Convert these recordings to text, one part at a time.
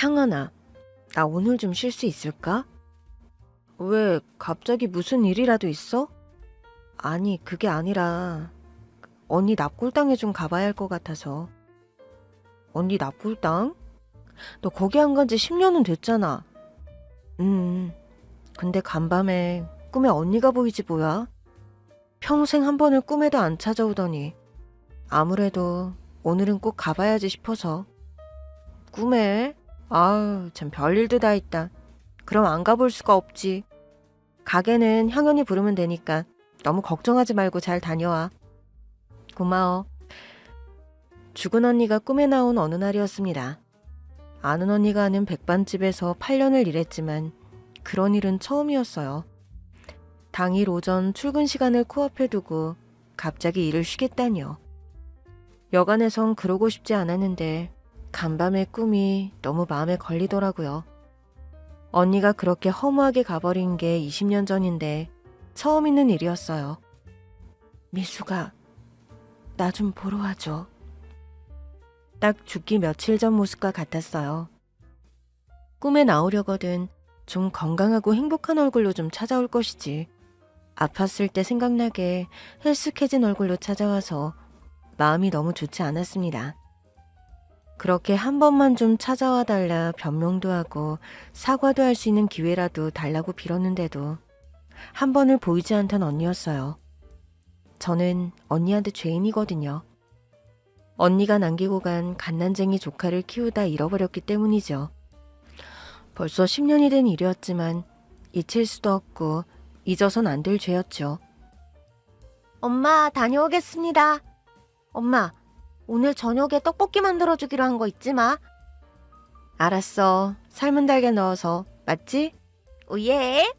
향아나, 나 오늘 좀 쉴 수 있을까? 왜, 갑자기 무슨 일이라도 있어? 아니, 그게 아니라, 언니 납골당에 좀 가봐야 할 것 같아서. 언니 납골당? 너 거기 안 간지 10년은 됐잖아. 근데 간밤에 꿈에 언니가 보이지 뭐야? 평생 한 번을 꿈에도 안 찾아오더니 아무래도 오늘은 꼭 가봐야지 싶어서. 꿈에? 아우, 참 별일도 다 있다. 그럼 안 가볼 수가 없지. 가게는 향연이 부르면 되니까 너무 걱정하지 말고 잘 다녀와. 고마워. 죽은 언니가 꿈에 나온 어느 날이었습니다. 아는 언니가 하는 백반집에서 8년을 일했지만 그런 일은 처음이었어요. 당일 오전 출근 시간을 코앞에 두고 갑자기 일을 쉬겠다니요. 여간에선 그러고 싶지 않았는데 간밤의 꿈이 너무 마음에 걸리더라고요. 언니가 그렇게 허무하게 가버린 게 20년 전인데 처음 있는 일이었어요. 미수가 나 좀 보러 와줘. 딱 죽기 며칠 전 모습과 같았어요. 꿈에 나오려거든 좀 건강하고 행복한 얼굴로 좀 찾아올 것이지. 아팠을 때 생각나게 헬스케진 얼굴로 찾아와서 마음이 너무 좋지 않았습니다. 그렇게 한 번만 좀 찾아와 달라 변명도 하고 사과도 할 수 있는 기회라도 달라고 빌었는데도 한 번을 보이지 않던 언니였어요. 저는 언니한테 죄인이거든요. 언니가 남기고 간 갓난쟁이 조카를 키우다 잃어버렸기 때문이죠. 벌써 10년이 된 일이었지만 잊힐 수도 없고 잊어선 안 될 죄였죠. 엄마, 다녀오겠습니다. 엄마, 오늘 저녁에 떡볶이 만들어주기로 한 거 잊지 마. 알았어. 삶은 달걀 넣어서. 맞지? 오예.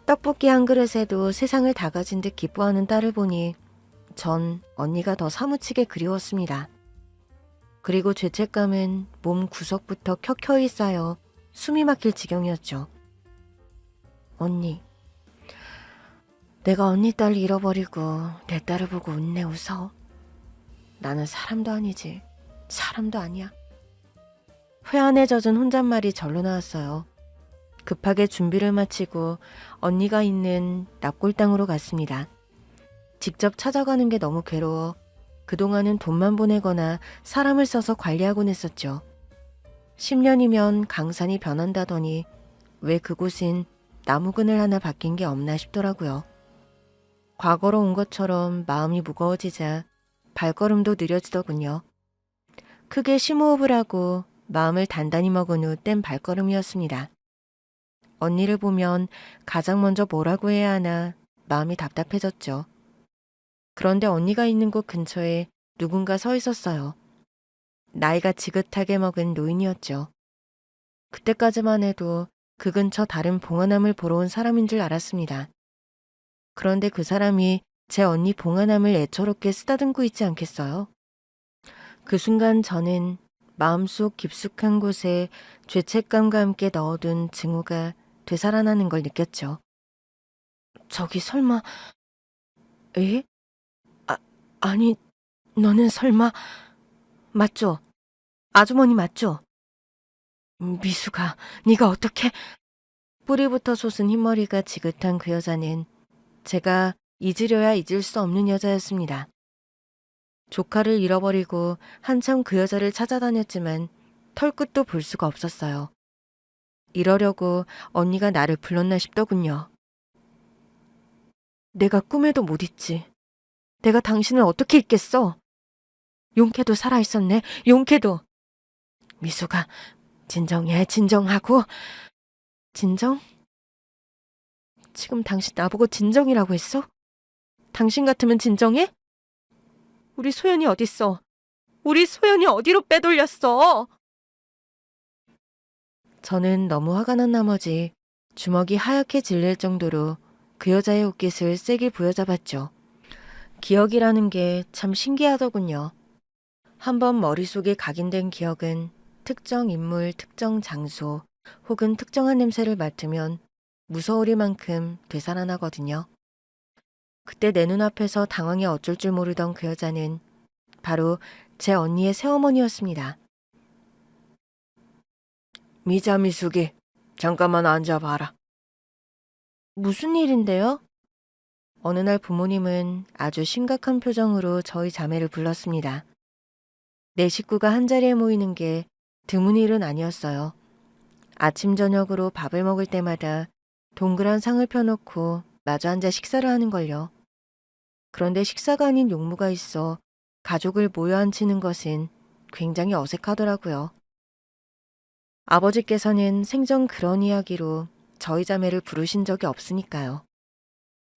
떡볶이 한 그릇에도 세상을 다 가진 듯 기뻐하는 딸을 보니 전 언니가 더 사무치게 그리웠습니다. 그리고 죄책감은 몸 구석부터 켜켜이 쌓여 숨이 막힐 지경이었죠. 언니. 내가 언니 딸 잃어버리고 내 딸을 보고 웃네 웃어. 나는 사람도 아니지. 사람도 아니야. 회한에 젖은 혼잣말이 절로 나왔어요. 급하게 준비를 마치고 언니가 있는 납골당으로 갔습니다. 직접 찾아가는 게 너무 괴로워 그동안은 돈만 보내거나 사람을 써서 관리하곤 했었죠. 10년이면 강산이 변한다더니 왜 그곳은 나무 그늘 하나 바뀐 게 없나 싶더라고요. 과거로 온 것처럼 마음이 무거워지자 발걸음도 느려지더군요. 크게 심호흡을 하고 마음을 단단히 먹은 후 뗀 발걸음이었습니다. 언니를 보면 가장 먼저 뭐라고 해야 하나 마음이 답답해졌죠. 그런데 언니가 있는 곳 근처에 누군가 서 있었어요. 나이가 지긋하게 먹은 노인이었죠. 그때까지만 해도 그 근처 다른 봉화남을 보러 온 사람인 줄 알았습니다. 그런데 그 사람이 제 언니 봉화남을 애처롭게 쓰다듬고 있지 않겠어요? 그 순간 저는 마음속 깊숙한 곳에 죄책감과 함께 넣어둔 증오가 되살아나는 걸 느꼈죠. 저기 설마... 에? 아니, 너는 설마... 맞죠? 아주머니 맞죠? 미수가, 네가 어떻게... 뿌리부터 솟은 흰머리가 지긋한 그 여자는 제가 잊으려야 잊을 수 없는 여자였습니다. 조카를 잃어버리고 한참 그 여자를 찾아다녔지만 털끝도 볼 수가 없었어요. 이러려고 언니가 나를 불렀나 싶더군요. 내가 꿈에도 못 잊지. 내가 당신을 어떻게 잊겠어? 용케도 살아있었네. 용케도. 미수가 진정해. 진정하고. 진정? 지금 당신 나보고 진정이라고 했어? 당신 같으면 진정해? 우리 소연이 어딨어? 우리 소연이 어디로 빼돌렸어? 저는 너무 화가 난 나머지 주먹이 하얗게 질릴 정도로 그 여자의 옷깃을 세게 부여잡았죠. 기억이라는 게 참 신기하더군요. 한번 머릿속에 각인된 기억은 특정 인물, 특정 장소 혹은 특정한 냄새를 맡으면 무서우리만큼 되살아나거든요. 그때 내 눈앞에서 당황해 어쩔 줄 모르던 그 여자는 바로 제 언니의 새어머니였습니다. 미자 미숙이, 잠깐만 앉아봐라. 무슨 일인데요? 어느 날 부모님은 아주 심각한 표정으로 저희 자매를 불렀습니다. 네 식구가 한자리에 모이는 게 드문 일은 아니었어요. 아침 저녁으로 밥을 먹을 때마다 동그란 상을 펴놓고 마주 앉아 식사를 하는 걸요. 그런데 식사가 아닌 용무가 있어 가족을 모여 앉히는 것은 굉장히 어색하더라고요. 아버지께서는 생전 그런 이야기로 저희 자매를 부르신 적이 없으니까요.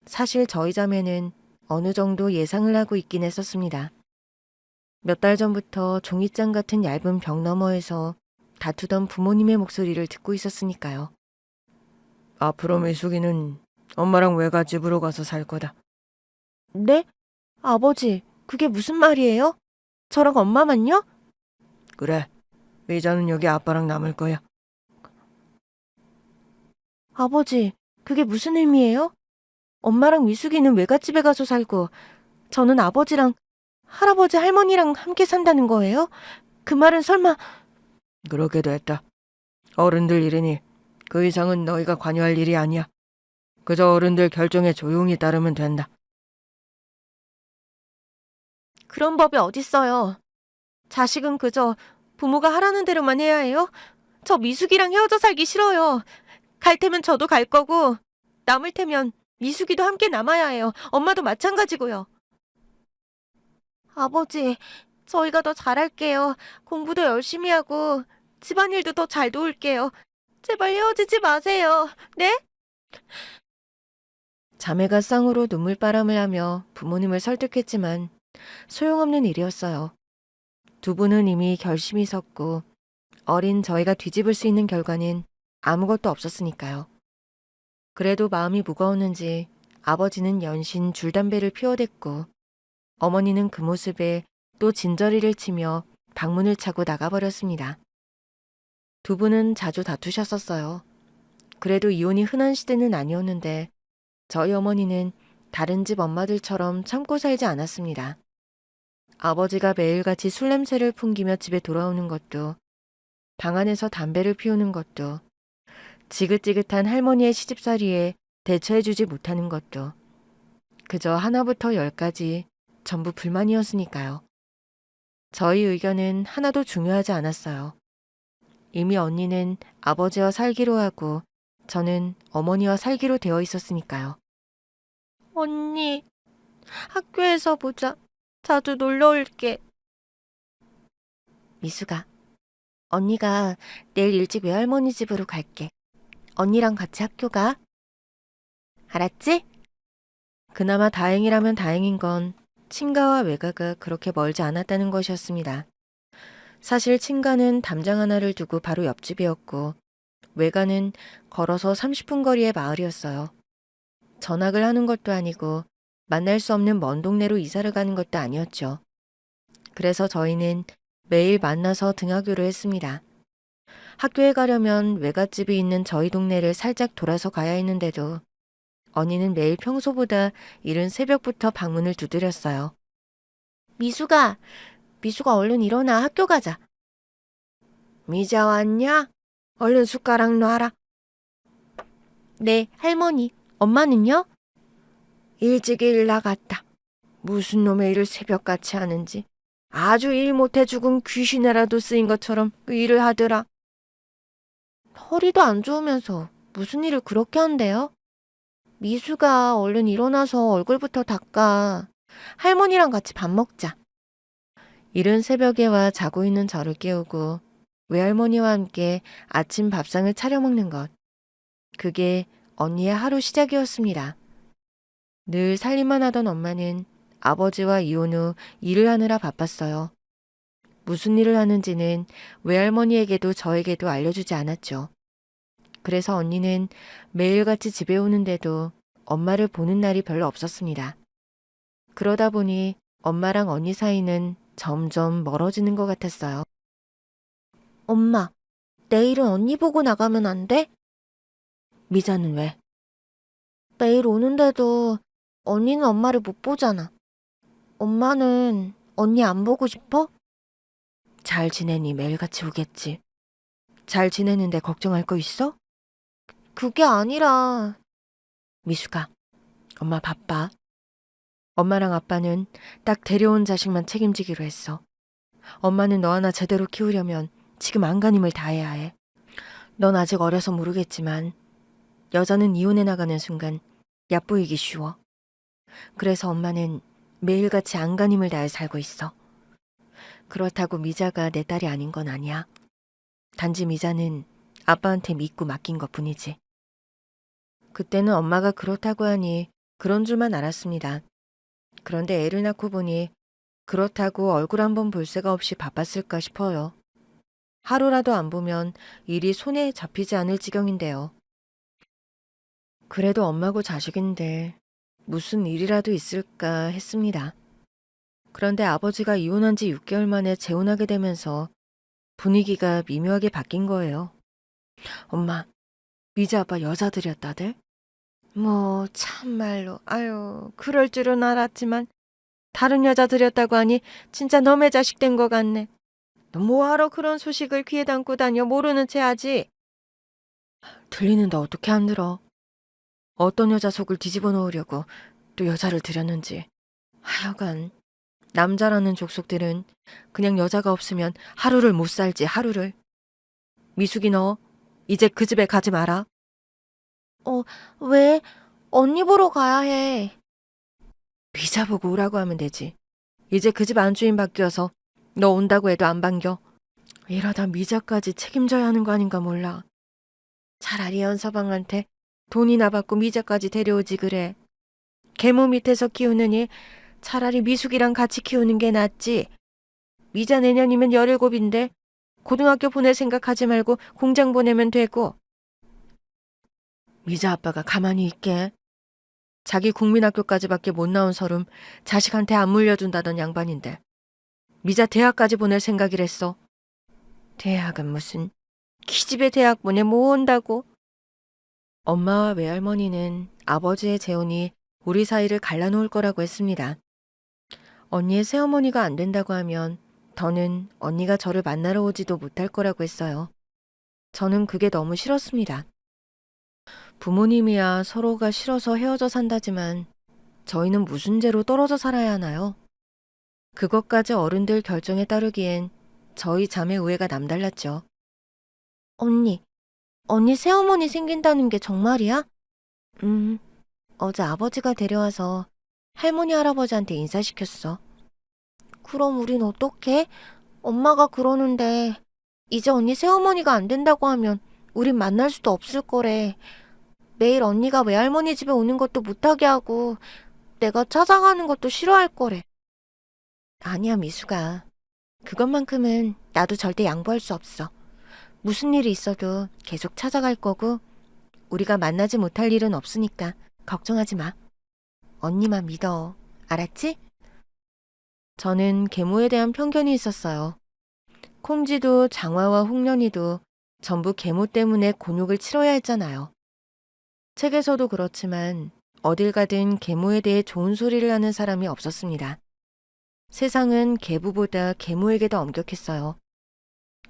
사실 저희 자매는 어느 정도 예상을 하고 있긴 했었습니다. 몇 달 전부터 종이장 같은 얇은 벽 너머에서 다투던 부모님의 목소리를 듣고 있었으니까요. 앞으로 미숙이는 엄마랑 외갓집으로 가서 살 거다. 네? 아버지, 그게 무슨 말이에요? 저랑 엄마만요? 그래, 미자는 여기 아빠랑 남을 거야. 아버지, 그게 무슨 의미예요? 엄마랑 미숙이는 외갓집에 가서 살고 저는 아버지랑 할아버지 할머니랑 함께 산다는 거예요? 그 말은 설마... 그렇게 됐다. 어른들 일이니 그 이상은 너희가 관여할 일이 아니야. 그저 어른들 결정에 조용히 따르면 된다. 그런 법이 어딨어요. 자식은 그저 부모가 하라는 대로만 해야 해요? 저 미숙이랑 헤어져 살기 싫어요. 갈 테면 저도 갈 거고 남을 테면 미숙이도 함께 남아야 해요. 엄마도 마찬가지고요. 아버지, 저희가 더 잘할게요. 공부도 열심히 하고 집안일도 더 잘 도울게요. 제발 헤어지지 마세요. 네? 자매가 쌍으로 눈물바람을 하며 부모님을 설득했지만 소용없는 일이었어요. 두 분은 이미 결심이 섰고 어린 저희가 뒤집을 수 있는 결과는 아무것도 없었으니까요. 그래도 마음이 무거웠는지 아버지는 연신 줄담배를 피워댔고 어머니는 그 모습에 또 진저리를 치며 방문을 차고 나가버렸습니다. 두 분은 자주 다투셨었어요. 그래도 이혼이 흔한 시대는 아니었는데 저희 어머니는 다른 집 엄마들처럼 참고 살지 않았습니다. 아버지가 매일같이 술 냄새를 풍기며 집에 돌아오는 것도, 방 안에서 담배를 피우는 것도, 지긋지긋한 할머니의 시집살이에 대처해주지 못하는 것도, 그저 하나부터 열까지 전부 불만이었으니까요. 저희 의견은 하나도 중요하지 않았어요. 이미 언니는 아버지와 살기로 하고 저는 어머니와 살기로 되어 있었으니까요. 언니, 학교에서 보자. 자주 놀러 올게. 미숙아, 언니가 내일 일찍 외할머니 집으로 갈게. 언니랑 같이 학교 가. 알았지? 그나마 다행이라면 다행인 건 친가와 외가가 그렇게 멀지 않았다는 것이었습니다. 사실 친가는 담장 하나를 두고 바로 옆집이었고 외가는 걸어서 30분 거리의 마을이었어요. 전학을 하는 것도 아니고 만날 수 없는 먼 동네로 이사를 가는 것도 아니었죠. 그래서 저희는 매일 만나서 등하교를 했습니다. 학교에 가려면 외갓집이 있는 저희 동네를 살짝 돌아서 가야 했는데도 언니는 매일 평소보다 이른 새벽부터 방문을 두드렸어요. 미숙아, 얼른 일어나 학교 가자. 미자 왔냐? 얼른 숟가락 놔라. 네, 할머니. 엄마는요? 일찍 일 나갔다. 무슨 놈의 일을 새벽같이 하는지. 아주 일 못해 죽은 귀신에라도 쓰인 것처럼 그 일을 하더라. 허리도 안 좋으면서 무슨 일을 그렇게 한대요? 미수가 얼른 일어나서 얼굴부터 닦아. 할머니랑 같이 밥 먹자. 이른 새벽에 와 자고 있는 저를 깨우고 외할머니와 함께 아침 밥상을 차려 먹는 것. 그게 언니의 하루 시작이었습니다. 늘 살림만 하던 엄마는 아버지와 이혼 후 일을 하느라 바빴어요. 무슨 일을 하는지는 외할머니에게도 저에게도 알려주지 않았죠. 그래서 언니는 매일같이 집에 오는데도 엄마를 보는 날이 별로 없었습니다. 그러다 보니 엄마랑 언니 사이는 점점 멀어지는 것 같았어요. 엄마, 내일은 언니 보고 나가면 안 돼? 미자는 왜? 매일 오는데도 언니는 엄마를 못 보잖아. 엄마는 언니 안 보고 싶어? 잘 지내니 매일같이 오겠지. 잘 지내는데 걱정할 거 있어? 그게 아니라. 미숙아, 엄마 바빠. 엄마랑 아빠는 딱 데려온 자식만 책임지기로 했어. 엄마는 너 하나 제대로 키우려면 지금 안간힘을 다해야 해. 넌 아직 어려서 모르겠지만 여자는 이혼해 나가는 순간 얕보이기 쉬워. 그래서 엄마는 매일같이 안간힘을 다해 살고 있어. 그렇다고 미자가 내 딸이 아닌 건 아니야. 단지 미자는 아빠한테 믿고 맡긴 것뿐이지. 그때는 엄마가 그렇다고 하니 그런 줄만 알았습니다. 그런데 애를 낳고 보니 그렇다고 얼굴 한번 볼 새가 없이 바빴을까 싶어요. 하루라도 안 보면 일이 손에 잡히지 않을 지경인데요. 그래도 엄마고 자식인데 무슨 일이라도 있을까 했습니다. 그런데 아버지가 이혼한 지 6개월 만에 재혼하게 되면서 분위기가 미묘하게 바뀐 거예요. 엄마, 미자 아빠 여자들이었다들? 뭐 참말로 아유 그럴 줄은 알았지만 다른 여자들이었다고 하니 진짜 너의 자식 된 것 같네. 너 뭐하러 그런 소식을 귀에 담고 다녀 모르는 채 하지? 들리는데 어떻게 안 들어? 어떤 여자 속을 뒤집어 놓으려고 또 여자를 들였는지. 하여간 남자라는 족속들은 그냥 여자가 없으면 하루를 못 살지 하루를. 미숙이 너 이제 그 집에 가지 마라. 왜? 언니 보러 가야 해. 미자 보고 오라고 하면 되지. 이제 그 집 안주인 바뀌어서 너 온다고 해도 안 반겨. 이러다 미자까지 책임져야 하는 거 아닌가 몰라. 차라리 연서방한테 돈이나 받고 미자까지 데려오지 그래. 계모 밑에서 키우느니 차라리 미숙이랑 같이 키우는 게 낫지. 미자 내년이면 17인데 고등학교 보낼 생각하지 말고 공장 보내면 되고. 미자 아빠가 가만히 있게. 자기 국민학교까지밖에 못 나온 서름 자식한테 안 물려준다던 양반인데 미자 대학까지 보낼 생각이랬어. 대학은 무슨 기집애 대학 보내 뭐 온다고. 엄마와 외할머니는 아버지의 재혼이 우리 사이를 갈라놓을 거라고 했습니다. 언니의 새어머니가 안 된다고 하면 더는 언니가 저를 만나러 오지도 못할 거라고 했어요. 저는 그게 너무 싫었습니다. 부모님이야 서로가 싫어서 헤어져 산다지만 저희는 무슨 죄로 떨어져 살아야 하나요? 그것까지 어른들 결정에 따르기엔 저희 자매 우애가 남달랐죠. 언니 새어머니 생긴다는 게 정말이야? 어제 아버지가 데려와서 할머니 할아버지한테 인사시켰어. 그럼 우린 어떡해? 엄마가 그러는데 이제 언니 새어머니가 안 된다고 하면 우린 만날 수도 없을 거래. 매일 언니가 외할머니 집에 오는 것도 못하게 하고 내가 찾아가는 것도 싫어할 거래. 아니야, 미숙아. 그것만큼은 나도 절대 양보할 수 없어. 무슨 일이 있어도 계속 찾아갈 거고 우리가 만나지 못할 일은 없으니까 걱정하지 마. 언니만 믿어. 알았지? 저는 계모에 대한 편견이 있었어요. 콩지도 장화와 홍련이도 전부 계모 때문에 곤욕을 치러야 했잖아요. 책에서도 그렇지만 어딜 가든 계모에 대해 좋은 소리를 하는 사람이 없었습니다. 세상은 계부보다 계모에게 더 엄격했어요.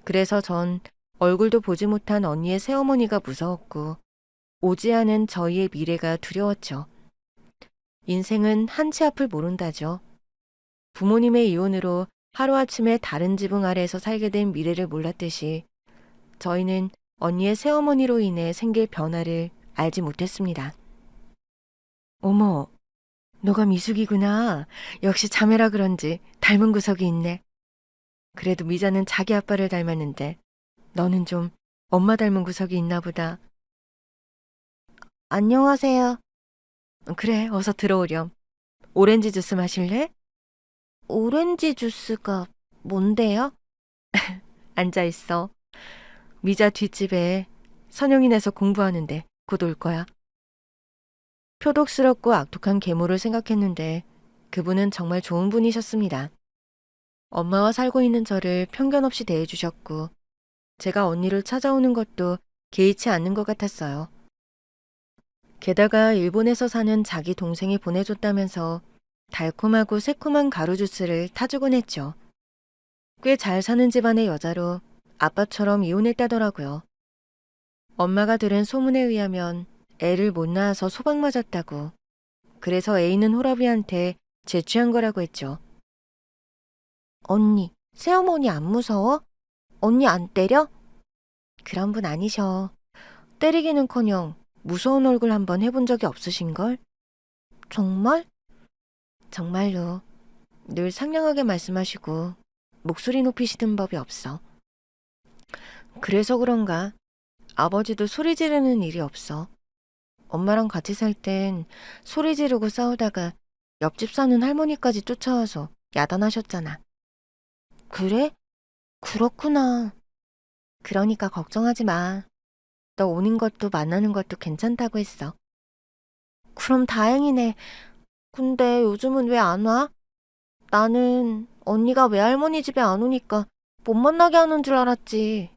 그래서 전 얼굴도 보지 못한 언니의 새어머니가 무서웠고 오지 않은 저희의 미래가 두려웠죠. 인생은 한치 앞을 모른다죠. 부모님의 이혼으로 하루아침에 다른 지붕 아래에서 살게 된 미래를 몰랐듯이 저희는 언니의 새어머니로 인해 생길 변화를 알지 못했습니다. 어머, 너가 미숙이구나. 역시 자매라 그런지 닮은 구석이 있네. 그래도 미자는 자기 아빠를 닮았는데 너는 좀 엄마 닮은 구석이 있나 보다. 안녕하세요. 그래, 어서 들어오렴. 오렌지 주스 마실래? 오렌지 주스가 뭔데요? 앉아있어. 미자 뒷집에 선영이네서 공부하는데 곧 올 거야. 표독스럽고 악독한 계모를 생각했는데 그분은 정말 좋은 분이셨습니다. 엄마와 살고 있는 저를 편견 없이 대해주셨고 제가 언니를 찾아오는 것도 개의치 않는 것 같았어요. 게다가 일본에서 사는 자기 동생이 보내줬다면서 달콤하고 새콤한 가루 주스를 타주곤 했죠. 꽤 잘 사는 집안의 여자로 아빠처럼 이혼했다더라고요. 엄마가 들은 소문에 의하면 애를 못 낳아서 소박 맞았다고. 그래서 애인은 호라비한테 재취한 거라고 했죠. 언니, 새어머니 안 무서워? 언니 안 때려? 그런 분 아니셔. 때리기는커녕 무서운 얼굴 한번 해본 적이 없으신걸? 정말? 정말로. 늘 상냥하게 말씀하시고 목소리 높이시던 법이 없어. 그래서 그런가 아버지도 소리 지르는 일이 없어. 엄마랑 같이 살 땐 소리 지르고 싸우다가 옆집 사는 할머니까지 쫓아와서 야단하셨잖아. 그래? 그렇구나. 그러니까 걱정하지 마. 너 오는 것도 만나는 것도 괜찮다고 했어. 그럼 다행이네. 근데 요즘은 왜 안 와? 나는 언니가 외할머니 집에 안 오니까 못 만나게 하는 줄 알았지.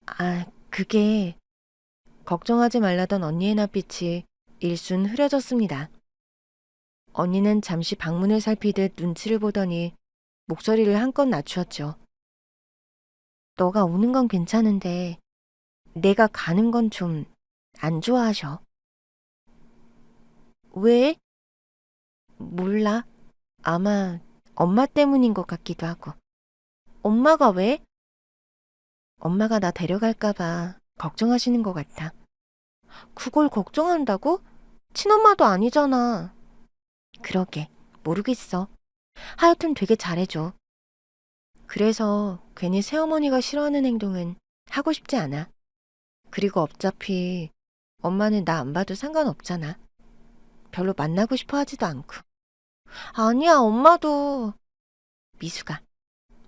아, 그게 걱정하지 말라던 언니의 낯빛이 일순 흐려졌습니다. 언니는 잠시 방문을 살피듯 눈치를 보더니 목소리를 한껏 낮추었죠. 너가 오는 건 괜찮은데 내가 가는 건 좀 안 좋아하셔. 왜? 몰라. 아마 엄마 때문인 것 같기도 하고. 엄마가 왜? 엄마가 나 데려갈까봐 걱정하시는 것 같아. 그걸 걱정한다고? 친엄마도 아니잖아. 그러게, 모르겠어. 하여튼 되게 잘해줘. 그래서 괜히 새어머니가 싫어하는 행동은 하고 싶지 않아. 그리고 어차피 엄마는 나 안 봐도 상관없잖아. 별로 만나고 싶어 하지도 않고. 아니야, 엄마도. 미수가,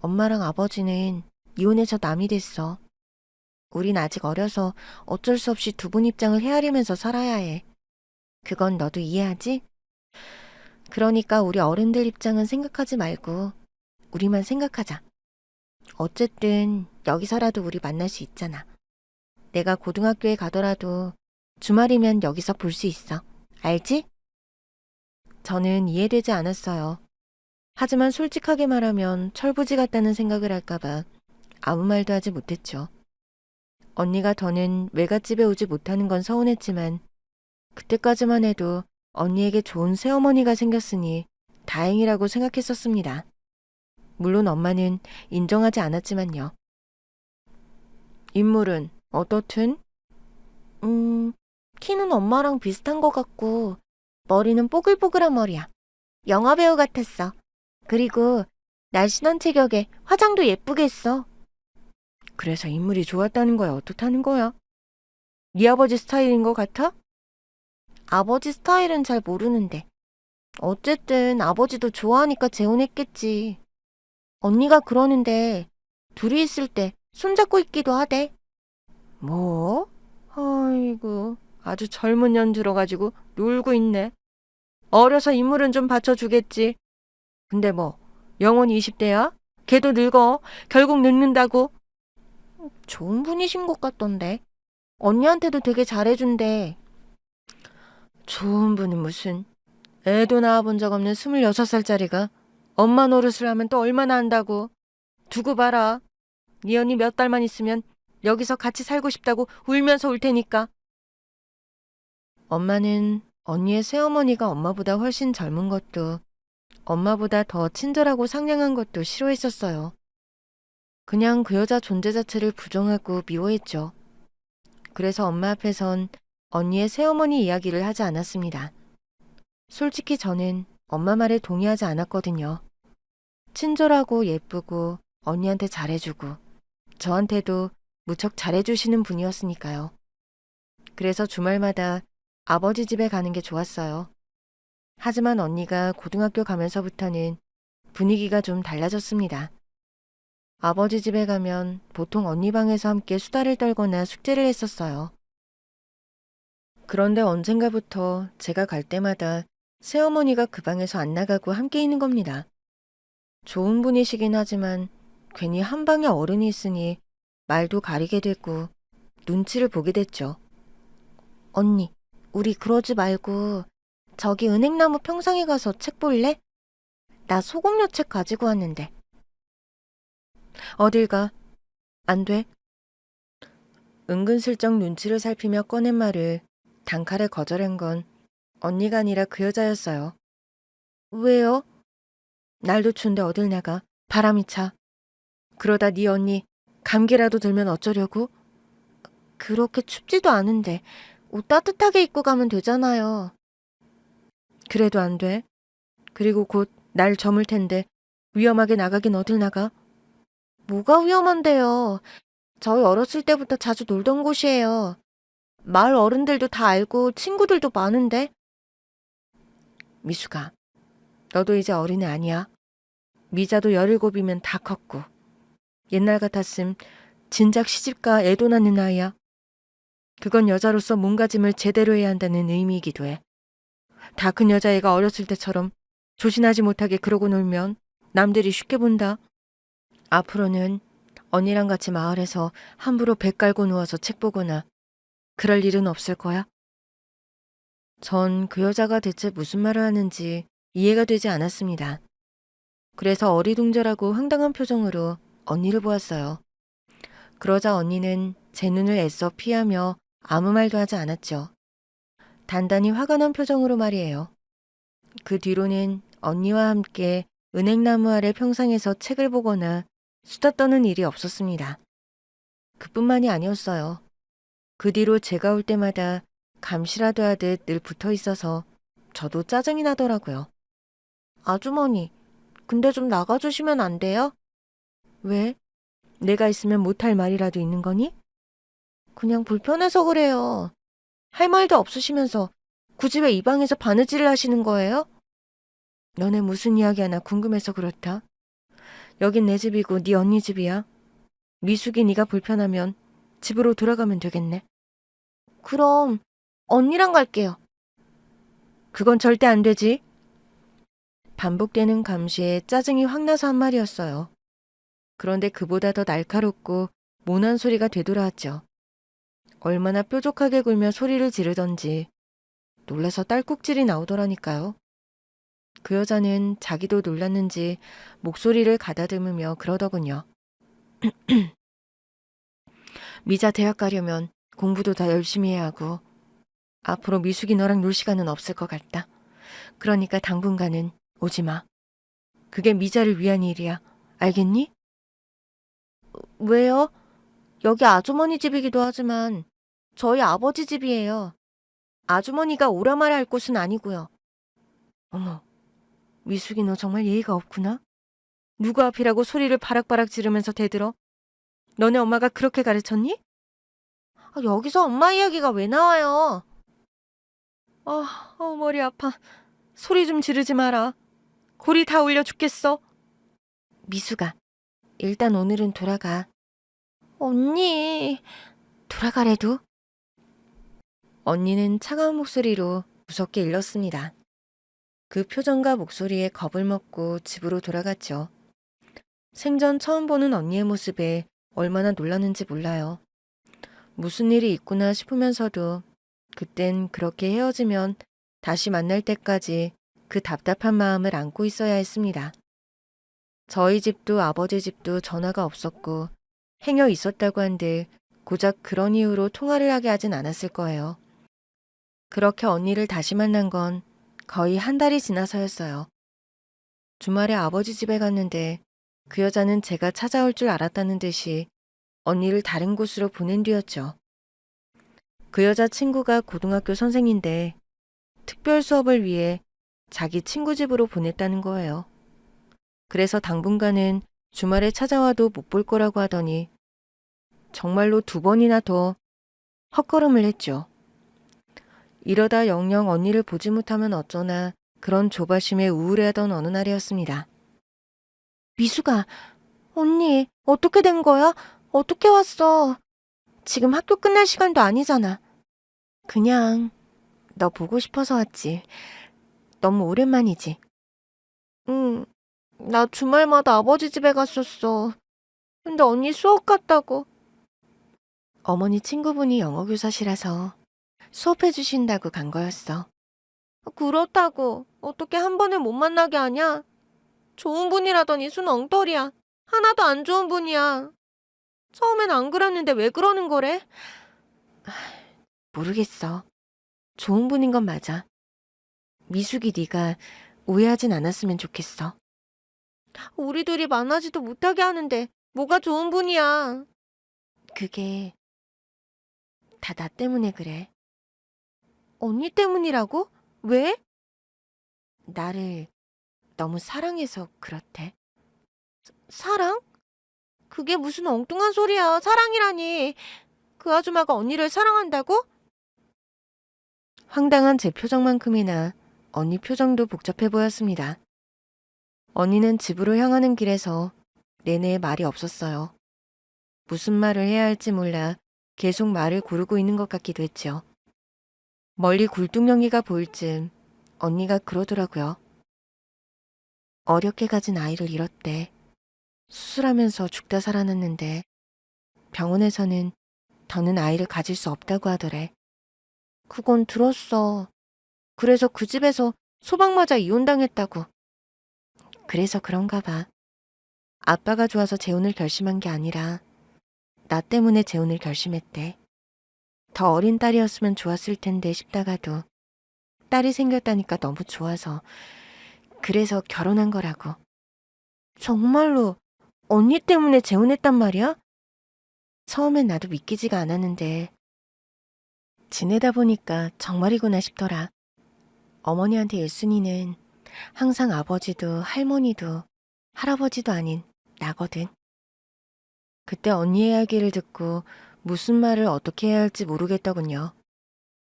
엄마랑 아버지는 이혼해서 남이 됐어. 우린 아직 어려서 어쩔 수 없이 두 분 입장을 헤아리면서 살아야 해. 그건 너도 이해하지? 그러니까 우리 어른들 입장은 생각하지 말고 우리만 생각하자. 어쨌든 여기서라도 우리 만날 수 있잖아. 내가 고등학교에 가더라도 주말이면 여기서 볼 수 있어. 알지? 저는 이해되지 않았어요. 하지만 솔직하게 말하면 철부지 같다는 생각을 할까봐 아무 말도 하지 못했죠. 언니가 더는 외갓집에 오지 못하는 건 서운했지만 그때까지만 해도 언니에게 좋은 새어머니가 생겼으니 다행이라고 생각했었습니다. 물론 엄마는 인정하지 않았지만요. 인물은 어떻든? 키는 엄마랑 비슷한 것 같고 머리는 뽀글뽀글한 머리야. 영화배우 같았어. 그리고 날씬한 체격에 화장도 예쁘게 했어. 그래서 인물이 좋았다는 거야? 어떻다는 거야? 네 아버지 스타일인 것 같아? 아버지 스타일은 잘 모르는데. 어쨌든 아버지도 좋아하니까 재혼했겠지. 언니가 그러는데 둘이 있을 때 손잡고 있기도 하대. 뭐? 아이고, 아주 젊은 년 들어가지고 놀고 있네. 어려서 인물은 좀 받쳐주겠지. 근데 뭐 영원히 20대야? 걔도 늙어. 결국 늙는다고. 좋은 분이신 것 같던데. 언니한테도 되게 잘해준대. 좋은 분은 무슨. 애도 낳아본 적 없는 26살짜리가 엄마 노릇을 하면 또 얼마나 한다고. 두고 봐라. 네 언니 몇 달만 있으면 여기서 같이 살고 싶다고 울면서 올 테니까. 엄마는 언니의 새어머니가 엄마보다 훨씬 젊은 것도 엄마보다 더 친절하고 상냥한 것도 싫어했었어요. 그냥 그 여자 존재 자체를 부정하고 미워했죠. 그래서 엄마 앞에선 언니의 새어머니 이야기를 하지 않았습니다. 솔직히 저는 엄마 말에 동의하지 않았거든요. 친절하고 예쁘고 언니한테 잘해주고 저한테도 무척 잘해주시는 분이었으니까요. 그래서 주말마다 아버지 집에 가는 게 좋았어요. 하지만 언니가 고등학교 가면서부터는 분위기가 좀 달라졌습니다. 아버지 집에 가면 보통 언니 방에서 함께 수다를 떨거나 숙제를 했었어요. 그런데 언젠가부터 제가 갈 때마다 새어머니가 그 방에서 안 나가고 함께 있는 겁니다. 좋은 분이시긴 하지만 괜히 한 방에 어른이 있으니 말도 가리게 되고 눈치를 보게 됐죠. 언니, 우리 그러지 말고 저기 은행나무 평상에 가서 책 볼래? 나 소공녀 책 가지고 왔는데. 어딜 가? 안 돼. 은근슬쩍 눈치를 살피며 꺼낸 말을 단칼에 거절한 건 언니가 아니라 그 여자였어요. 왜요? 날도 추운데 어딜 나가. 바람이 차. 그러다 네 언니 감기라도 들면 어쩌려고? 그렇게 춥지도 않은데 옷 따뜻하게 입고 가면 되잖아요. 그래도 안 돼. 그리고 곧 날 저물 텐데 위험하게 나가긴 어딜 나가? 뭐가 위험한데요? 저희 어렸을 때부터 자주 놀던 곳이에요. 마을 어른들도 다 알고 친구들도 많은데. 미숙아, 너도 이제 어린애 아니야. 미자도 17이면 다 컸고. 옛날 같았음 진작 시집가 애도 낳는 나이야. 그건 여자로서 몸가짐을 제대로 해야 한다는 의미이기도 해. 다 큰 여자애가 어렸을 때처럼 조신하지 못하게 그러고 놀면 남들이 쉽게 본다. 앞으로는 언니랑 같이 마을에서 함부로 배 깔고 누워서 책 보거나 그럴 일은 없을 거야. 전 그 여자가 대체 무슨 말을 하는지 이해가 되지 않았습니다. 그래서 어리둥절하고 황당한 표정으로 언니를 보았어요. 그러자 언니는 제 눈을 애써 피하며 아무 말도 하지 않았죠. 단단히 화가 난 표정으로 말이에요. 그 뒤로는 언니와 함께 은행나무 아래 평상에서 책을 보거나 수다 떠는 일이 없었습니다. 그뿐만이 아니었어요. 그 뒤로 제가 올 때마다 감시라도 하듯 늘 붙어 있어서 저도 짜증이 나더라고요. 아주머니, 근데 좀 나가주시면 안 돼요? 왜? 내가 있으면 못할 말이라도 있는 거니? 그냥 불편해서 그래요. 할 말도 없으시면서 굳이 왜 이 방에서 바느질을 하시는 거예요? 너네 무슨 이야기 하나 궁금해서 그렇다. 여긴 내 집이고 네 언니 집이야. 미숙이 네가 불편하면 집으로 돌아가면 되겠네. 그럼 언니랑 갈게요. 그건 절대 안 되지. 반복되는 감시에 짜증이 확 나서 한 말이었어요. 그런데 그보다 더 날카롭고 모난 소리가 되돌아왔죠. 얼마나 뾰족하게 굴며 소리를 지르던지 놀라서 딸꾹질이 나오더라니까요. 그 여자는 자기도 놀랐는지 목소리를 가다듬으며 그러더군요. 미자 대학 가려면 공부도 더 열심히 해야 하고 앞으로 미숙이 너랑 놀 시간은 없을 것 같다. 그러니까 당분간은 오지 마. 그게 미자를 위한 일이야. 알겠니? 왜요? 여기 아주머니 집이기도 하지만 저희 아버지 집이에요. 아주머니가 오라 말아 할 곳은 아니고요. 어머, 미숙이 너 정말 예의가 없구나. 누구 앞이라고 소리를 바락바락 지르면서 대들어? 너네 엄마가 그렇게 가르쳤니? 여기서 엄마 이야기가 왜 나와요? 머리 아파. 소리 좀 지르지 마라. 골이 다 울려 죽겠어. 미숙아, 일단 오늘은 돌아가. 언니, 돌아가래도? 언니는 차가운 목소리로 무섭게 일렀습니다. 그 표정과 목소리에 겁을 먹고 집으로 돌아갔죠. 생전 처음 보는 언니의 모습에 얼마나 놀랐는지 몰라요. 무슨 일이 있구나 싶으면서도 그땐 그렇게 헤어지면 다시 만날 때까지 그 답답한 마음을 안고 있어야 했습니다. 저희 집도 아버지 집도 전화가 없었고 행여 있었다고 한들 고작 그런 이유로 통화를 하게 하진 않았을 거예요. 그렇게 언니를 다시 만난 건 거의 한 달이 지나서였어요. 주말에 아버지 집에 갔는데 그 여자는 제가 찾아올 줄 알았다는 듯이 언니를 다른 곳으로 보낸 뒤였죠. 그 여자 친구가 고등학교 선생인데 특별 수업을 위해 자기 친구 집으로 보냈다는 거예요. 그래서 당분간은 주말에 찾아와도 못 볼 거라고 하더니 정말로 2번이나 더 헛걸음을 했죠. 이러다 영영 언니를 보지 못하면 어쩌나 그런 조바심에 우울해하던 어느 날이었습니다. 미숙아, 언니 어떻게 된 거야? 어떻게 왔어? 지금 학교 끝날 시간도 아니잖아. 그냥 너 보고 싶어서 왔지. 너무 오랜만이지. 응, 나 주말마다 아버지 집에 갔었어. 근데 언니 수업 갔다고. 어머니 친구분이 영어 교사시라서 수업해 주신다고 간 거였어. 그렇다고 어떻게 한 번에 못 만나게 하냐? 좋은 분이라더니 순 엉터리야. 하나도 안 좋은 분이야. 처음엔 안 그랬는데 왜 그러는 거래? 모르겠어. 좋은 분인 건 맞아. 미숙이 네가 오해하진 않았으면 좋겠어. 우리 둘이 만나지도 못하게 하는데 뭐가 좋은 분이야. 그게 다 나 때문에 그래. 언니 때문이라고? 왜? 나를 너무 사랑해서 그렇대. 사랑? 그게 무슨 엉뚱한 소리야. 사랑이라니. 그 아줌마가 언니를 사랑한다고? 황당한 제 표정만큼이나 언니 표정도 복잡해 보였습니다. 언니는 집으로 향하는 길에서 내내 말이 없었어요. 무슨 말을 해야 할지 몰라 계속 말을 고르고 있는 것 같기도 했죠. 멀리 굴뚝령이가 보일 쯤 언니가 그러더라고요. 어렵게 가진 아이를 잃었대. 수술하면서 죽다 살아났는데 병원에서는 더는 아이를 가질 수 없다고 하더래. 그건 들었어. 그래서 그 집에서 소방 맞아 이혼당했다고. 그래서 그런가 봐. 아빠가 좋아서 재혼을 결심한 게 아니라 나 때문에 재혼을 결심했대. 더 어린 딸이었으면 좋았을 텐데 싶다가도 딸이 생겼다니까 너무 좋아서 그래서 결혼한 거라고. 정말로 언니 때문에 재혼했단 말이야? 처음엔 나도 믿기지가 않았는데 지내다 보니까 정말이구나 싶더라. 어머니한테 일순이는 항상 아버지도 할머니도 할아버지도 아닌 나거든. 그때 언니 이야기를 듣고 무슨 말을 어떻게 해야 할지 모르겠더군요.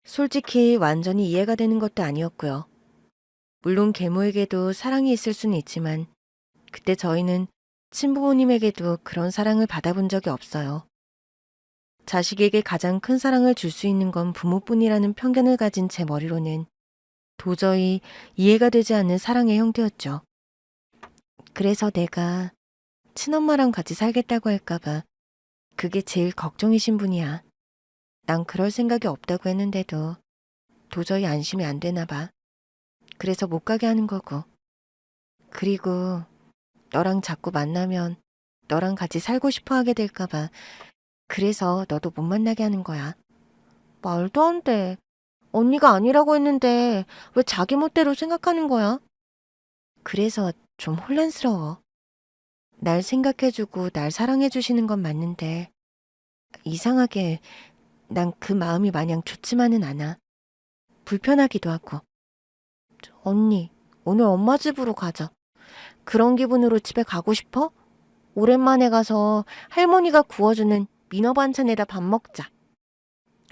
솔직히 완전히 이해가 되는 것도 아니었고요. 물론 계모에게도 사랑이 있을 수는 있지만 그때 저희는 친부모님에게도 그런 사랑을 받아본 적이 없어요. 자식에게 가장 큰 사랑을 줄 수 있는 건 부모뿐이라는 편견을 가진 제 머리로는 도저히 이해가 되지 않는 사랑의 형태였죠. 그래서 내가 친엄마랑 같이 살겠다고 할까봐 그게 제일 걱정이신 분이야. 난 그럴 생각이 없다고 했는데도 도저히 안심이 안 되나 봐. 그래서 못 가게 하는 거고. 그리고 너랑 자꾸 만나면 너랑 같이 살고 싶어 하게 될까봐 그래서 너도 못 만나게 하는 거야. 말도 안 돼. 언니가 아니라고 했는데 왜 자기 멋대로 생각하는 거야? 그래서 좀 혼란스러워. 날 생각해주고 날 사랑해주시는 건 맞는데 이상하게 난 그 마음이 마냥 좋지만은 않아. 불편하기도 하고. 언니, 오늘 엄마 집으로 가자. 그런 기분으로 집에 가고 싶어? 오랜만에 가서 할머니가 구워주는 민어 반찬에다 밥 먹자.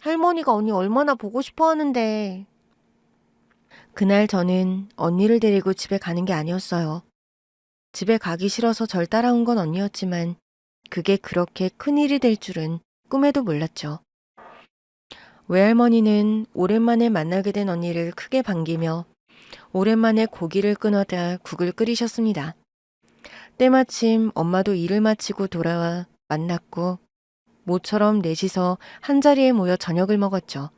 할머니가 언니 얼마나 보고 싶어 하는데. 그날 저는 언니를 데리고 집에 가는 게 아니었어요. 집에 가기 싫어서 절 따라온 건 언니였지만 그게 그렇게 큰일이 될 줄은 꿈에도 몰랐죠. 외할머니는 오랜만에 만나게 된 언니를 크게 반기며 오랜만에 고기를 끊어다 국을 끓이셨습니다. 때마침 엄마도 일을 마치고 돌아와 만났고 모처럼 넷이서 한자리에 모여 저녁을 먹었죠.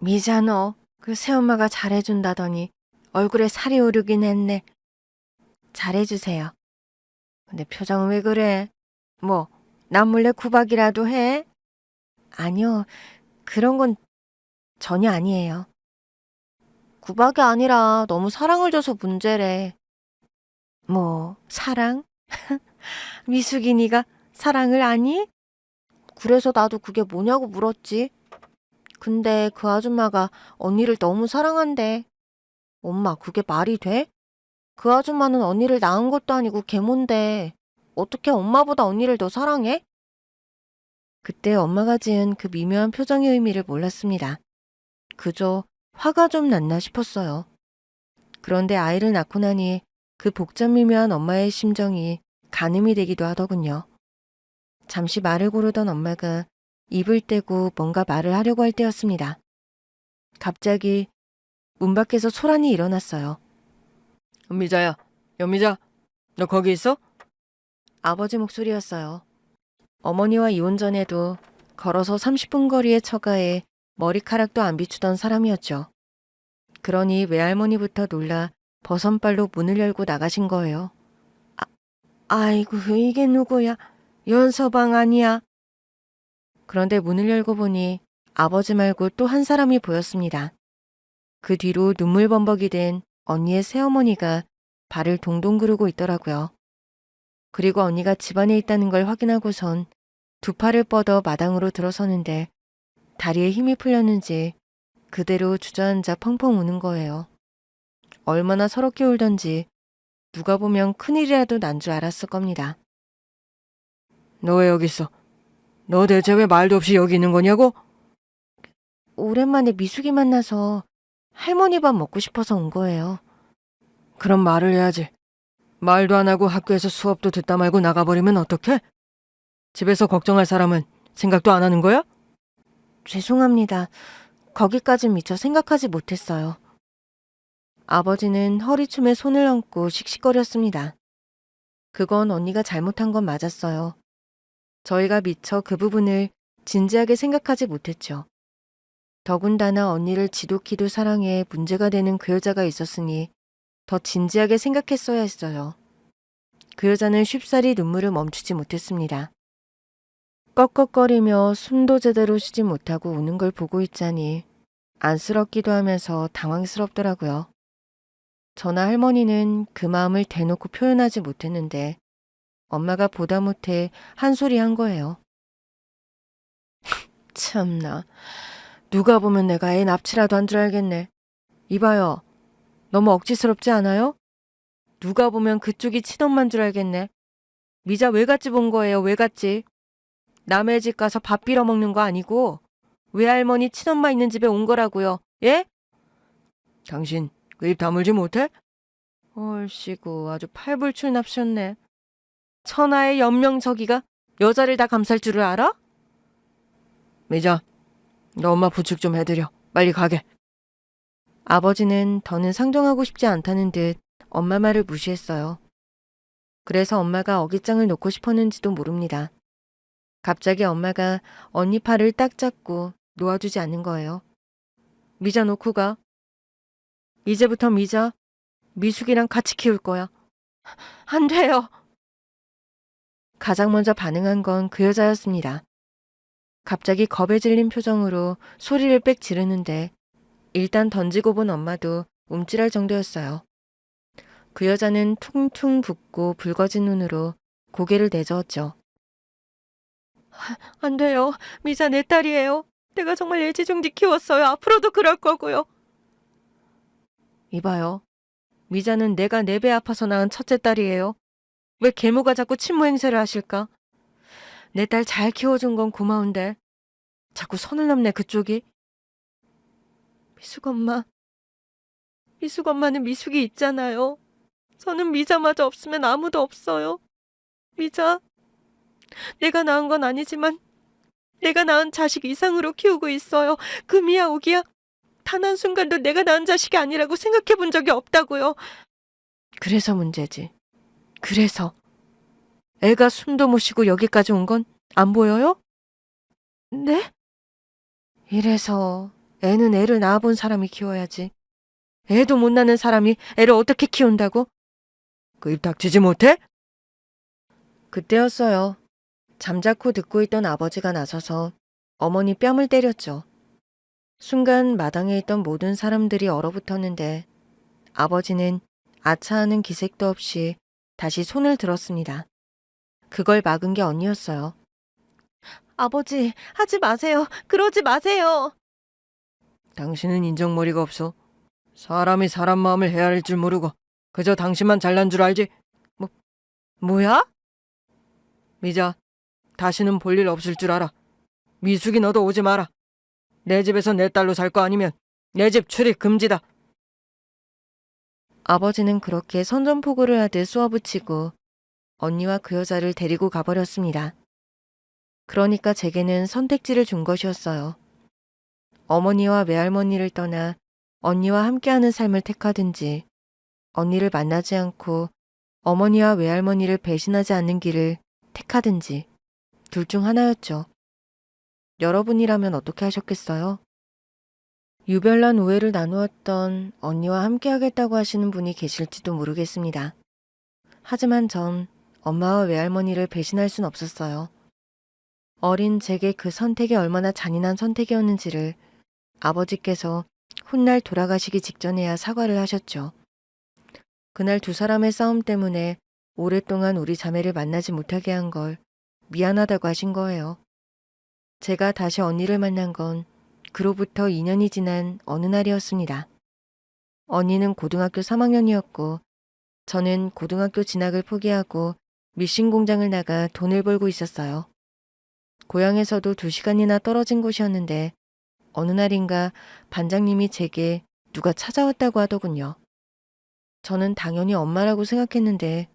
미자 너 그 새엄마가 잘해준다더니 얼굴에 살이 오르긴 했네. 잘해주세요. 근데 표정은 왜 그래? 뭐 남 몰래 구박이라도 해? 아니요. 그런 건 전혀 아니에요. 구박이 아니라 너무 사랑을 줘서 문제래. 뭐 사랑? 미숙이 네가 사랑을 아니? 그래서 나도 그게 뭐냐고 물었지. 근데 그 아줌마가 언니를 너무 사랑한대. 엄마, 그게 말이 돼? 그 아줌마는 언니를 낳은 것도 아니고 계모인데 어떻게 엄마보다 언니를 더 사랑해? 그때 엄마가 지은 그 미묘한 표정의 의미를 몰랐습니다. 그저 화가 좀 났나 싶었어요. 그런데 아이를 낳고 나니 그 복잡 미묘한 엄마의 심정이 가늠이 되기도 하더군요. 잠시 말을 고르던 엄마가 입을 떼고 뭔가 말을 하려고 할 때였습니다. 갑자기 문 밖에서 소란이 일어났어요. 연미자야, 연미자, 너 거기 있어? 아버지 목소리였어요. 어머니와 이혼 전에도 걸어서 30분 거리의 처가에 머리카락도 안 비추던 사람이었죠. 그러니 외할머니부터 놀라 버선발로 문을 열고 나가신 거예요. 아이고, 이게 누구야? 연서방 아니야. 그런데 문을 열고 보니 아버지 말고 또 한 사람이 보였습니다. 그 뒤로 눈물범벅이 된 언니의 새어머니가 발을 동동 구르고 있더라고요. 그리고 언니가 집안에 있다는 걸 확인하고선 두 팔을 뻗어 마당으로 들어서는데 다리에 힘이 풀렸는지 그대로 주저앉아 펑펑 우는 거예요. 얼마나 서럽게 울던지 누가 보면 큰일이라도 난 줄 알았을 겁니다. 너 왜 여기 있어? 너 대체 왜 말도 없이 여기 있는 거냐고? 오랜만에 미숙이 만나서 할머니 밥 먹고 싶어서 온 거예요. 그럼 말을 해야지. 말도 안 하고 학교에서 수업도 듣다 말고 나가버리면 어떡해? 집에서 걱정할 사람은 생각도 안 하는 거야? 죄송합니다. 거기까진 미처 생각하지 못했어요. 아버지는 허리춤에 손을 얹고 씩씩거렸습니다. 그건 언니가 잘못한 건 맞았어요. 저희가 미처 그 부분을 진지하게 생각하지 못했죠. 더군다나 언니를 지독히도 사랑해 문제가 되는 그 여자가 있었으니 더 진지하게 생각했어야 했어요. 그 여자는 쉽사리 눈물을 멈추지 못했습니다. 꺽꺽거리며 숨도 제대로 쉬지 못하고 우는 걸 보고 있자니 안쓰럽기도 하면서 당황스럽더라고요. 저나 할머니는 그 마음을 대놓고 표현하지 못했는데 엄마가 보다 못해 한 소리 한 거예요. 참나, 누가 보면 내가 애 납치라도 한 줄 알겠네. 이봐요, 너무 억지스럽지 않아요? 누가 보면 그쪽이 친엄마인 줄 알겠네. 미자 외갓집 온 거예요, 외갓집. 남의 집 가서 밥 빌어 먹는 거 아니고 외할머니 친엄마 있는 집에 온 거라고요. 예? 당신 그 입 다물지 못해? 얼씨구 아주 팔불출 납셨네. 천하의 연명저기가 여자를 다 감쌀 줄을 알아? 미자, 너 엄마 부축 좀 해드려. 빨리 가게. 아버지는 더는 상종하고 싶지 않다는 듯 엄마 말을 무시했어요. 그래서 엄마가 어깃장을 놓고 싶었는지도 모릅니다. 갑자기 엄마가 언니 팔을 딱 잡고 놓아주지 않는 거예요. 미자 놓고 가. 이제부터 미자, 미숙이랑 같이 키울 거야. 안 돼요. 가장 먼저 반응한 건 그 여자였습니다. 갑자기 겁에 질린 표정으로 소리를 빽 지르는데 일단 던지고 본 엄마도 움찔할 정도였어요. 그 여자는 퉁퉁 붓고 붉어진 눈으로 고개를 내저었죠. 안 돼요. 미자 내 딸이에요. 내가 정말 애지중지 키웠어요. 앞으로도 그럴 거고요. 이봐요. 미자는 내가 네 배 아파서 낳은 첫째 딸이에요. 왜 계모가 자꾸 친모 행세를 하실까? 내 딸 잘 키워준 건 고마운데 자꾸 선을 넘네 그쪽이. 미숙 엄마. 미숙 엄마는 미숙이 있잖아요. 저는 미자마저 없으면 아무도 없어요. 미자. 내가 낳은 건 아니지만 내가 낳은 자식 이상으로 키우고 있어요. 금이야 오기야. 단 한순간도 내가 낳은 자식이 아니라고 생각해 본 적이 없다고요. 그래서 문제지. 그래서. 애가 숨도 못 쉬고 여기까지 온 건 안 보여요? 네? 이래서 애는 애를 낳아본 사람이 키워야지. 애도 못 낳는 사람이 애를 어떻게 키운다고? 그 입 닥치지 못해? 그때였어요. 잠자코 듣고 있던 아버지가 나서서 어머니 뺨을 때렸죠. 순간 마당에 있던 모든 사람들이 얼어붙었는데 아버지는 아차하는 기색도 없이 다시 손을 들었습니다. 그걸 막은 게 언니였어요. 아버지, 하지 마세요. 그러지 마세요. 당신은 인정머리가 없어. 사람이 사람 마음을 헤아릴 줄 모르고 그저 당신만 잘난 줄 알지? 뭐야? 미자, 다시는 볼 일 없을 줄 알아. 미숙이 너도 오지 마라. 내 집에서 내 딸로 살 거 아니면 내 집 출입 금지다. 아버지는 그렇게 선전포고를 하듯 쏘아붙이고 언니와 그 여자를 데리고 가버렸습니다. 그러니까 제게는 선택지를 준 것이었어요. 어머니와 외할머니를 떠나 언니와 함께하는 삶을 택하든지 언니를 만나지 않고 어머니와 외할머니를 배신하지 않는 길을 택하든지 둘 중 하나였죠. 여러분이라면 어떻게 하셨겠어요? 유별난 우애를 나누었던 언니와 함께하겠다고 하시는 분이 계실지도 모르겠습니다. 하지만 전 엄마와 외할머니를 배신할 순 없었어요. 어린 제게 그 선택이 얼마나 잔인한 선택이었는지를 아버지께서 훗날 돌아가시기 직전에야 사과를 하셨죠. 그날 두 사람의 싸움 때문에 오랫동안 우리 자매를 만나지 못하게 한 걸 미안하다고 하신 거예요. 제가 다시 언니를 만난 건 그로부터 2년이 지난 어느 날이었습니다. 언니는 고등학교 3학년이었고 저는 고등학교 진학을 포기하고 밀신 공장을 나가 돈을 벌고 있었어요. 고향에서도 2시간이나 떨어진 곳이었는데 어느 날인가 반장님이 제게 누가 찾아왔다고 하더군요. 저는 당연히 엄마라고 생각했는데